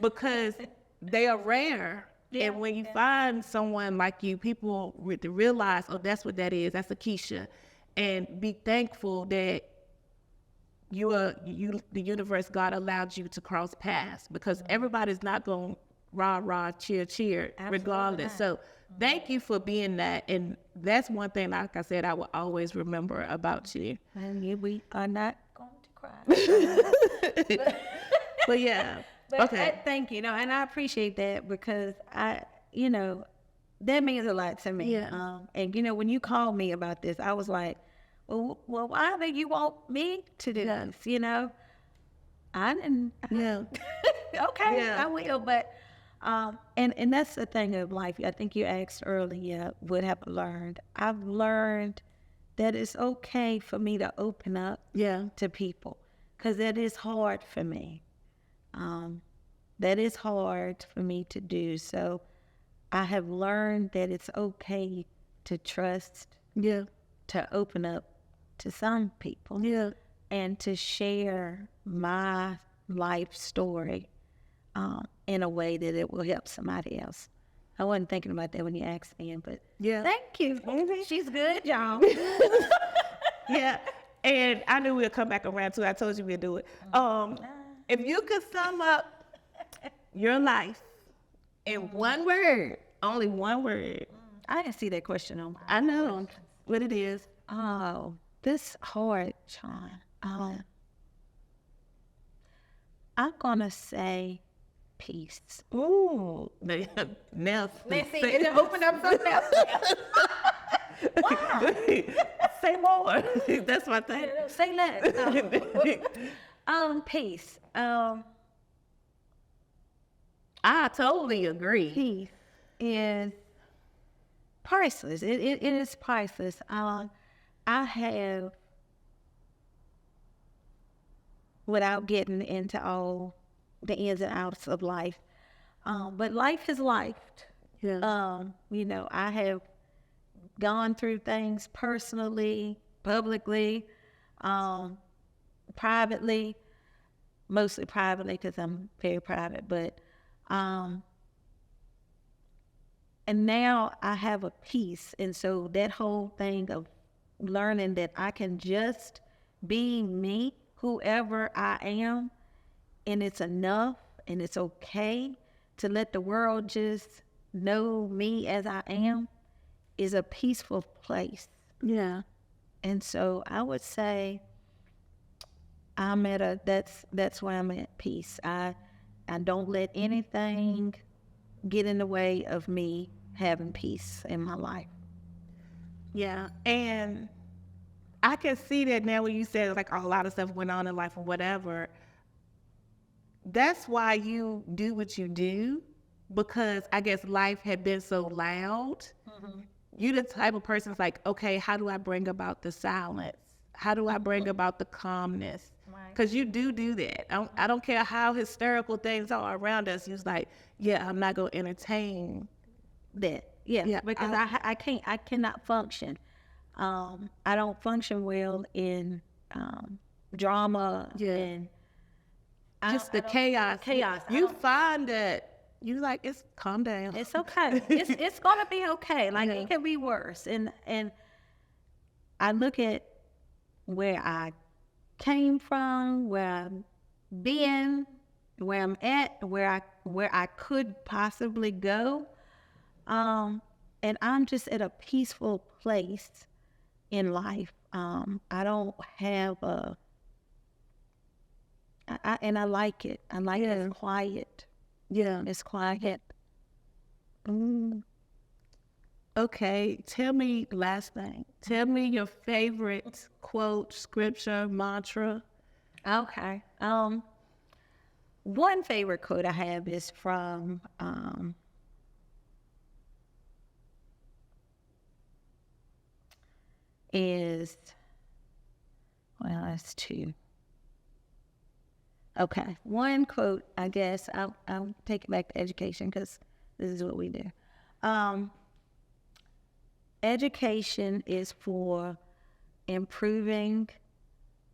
because they are rare. Yeah, And when you find someone like you, people realize, oh, that's what that is. That's a Keisha. And be thankful that the universe, God allowed you to cross paths, because everybody's not going to rah, rah, cheer, cheer, regardless. So thank you for being that. And that's one thing, like I said, I will always remember about you. And we are not going to cry. But yeah. But Okay. thank you. And I appreciate that because that means a lot to me. Yeah. And when you called me about this, I was like, well, why do you want me to do this? I didn't. Yeah. Okay, Yeah. I will. But and that's the thing of life. I think you asked earlier, what have I learned? I've learned that it's okay for me to open up Yeah. to people, because that is hard for me. That is hard for me to do. So I have learned that it's okay to trust, Yeah. to open up to some people, Yeah. and to share my life story in a way that it will help somebody else. I wasn't thinking about that when you asked me, but Yeah. thank you. She's good, y'all. Yeah. And I knew we'd come back around too. I told you we'd do it. If you could sum up your life in one word, only one word. I didn't see that question on. I know what it is. Oh, this hard, Sean. I'm gonna say peace. Ooh. Now It opened up something else. say more. That's my thing. Say less. Peace. I totally agree. Peace is priceless. It is priceless. I have, without getting into all the ins and outs of life, but life is life. Yeah. I have gone through things personally, publicly, privately, mostly privately because I'm very private, but and now I have a peace. And so that whole thing of learning that I can just be me, whoever I am, and it's enough and it's okay to let the world just know me as I am, is a peaceful place. Yeah. And so I would say that's where I'm at peace. I don't let anything get in the way of me having peace in my life. Yeah. And I can see that now when you said like a lot of stuff went on in life or whatever. That's why you do what you do, because I guess life had been so loud. you the type of person that's like, okay, how do I bring about the silence? How do I bring about the calmness? Because you do that. I don't care how hysterical things are around us. You're like, yeah, I'm not going to entertain that. Yeah, because I cannot function. I don't function well in drama and just the chaos. Chaos. You find that you like, it's calm down. It's okay. It's gonna be okay. Like it can be worse. And I look at where I came from, where I've been, where I'm at, where I could possibly go. And I'm just at a peaceful place in life. I don't have and I like it. I like it's quiet. Yeah. It's quiet. Okay, tell me, last thing. Tell me your favorite quote, scripture, mantra. Okay. One favorite quote I have is from that's two. Okay, one quote, I guess, I'll take it back to education because this is what we do. Education is for improving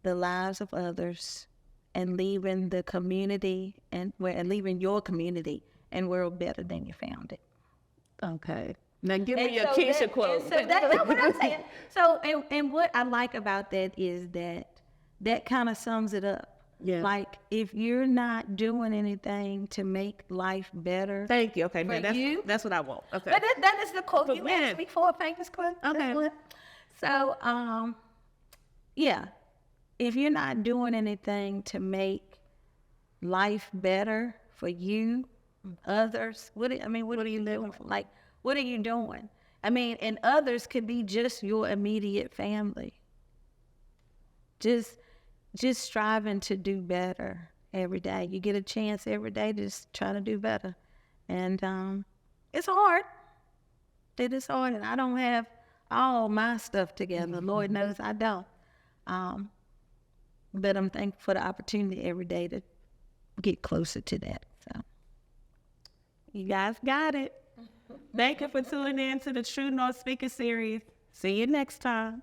the lives of others and leaving the community and leaving your community and world better than you found it. Okay. Now give me your Keisha quote. So that's what I'm saying. So, and what I like about that is that kind of sums it up. Yeah. Like, if you're not doing anything to make life better. Thank you. Okay, now you? that's what I want. Okay. But that is the quote you when? asked me for, a famous quote. Okay. So, yeah, if you're not doing anything to make life better for you, others, what are you living for? Like, what are you doing? I mean, and others could be just your immediate family. Just striving to do better every day. You get a chance every day to just try to do better. And it's hard. It is hard, and I don't have all my stuff together. Lord knows I don't. But I'm thankful for the opportunity every day to get closer to that. So you guys got it. Thank you for tuning in to the True North Speaker Series. See you next time.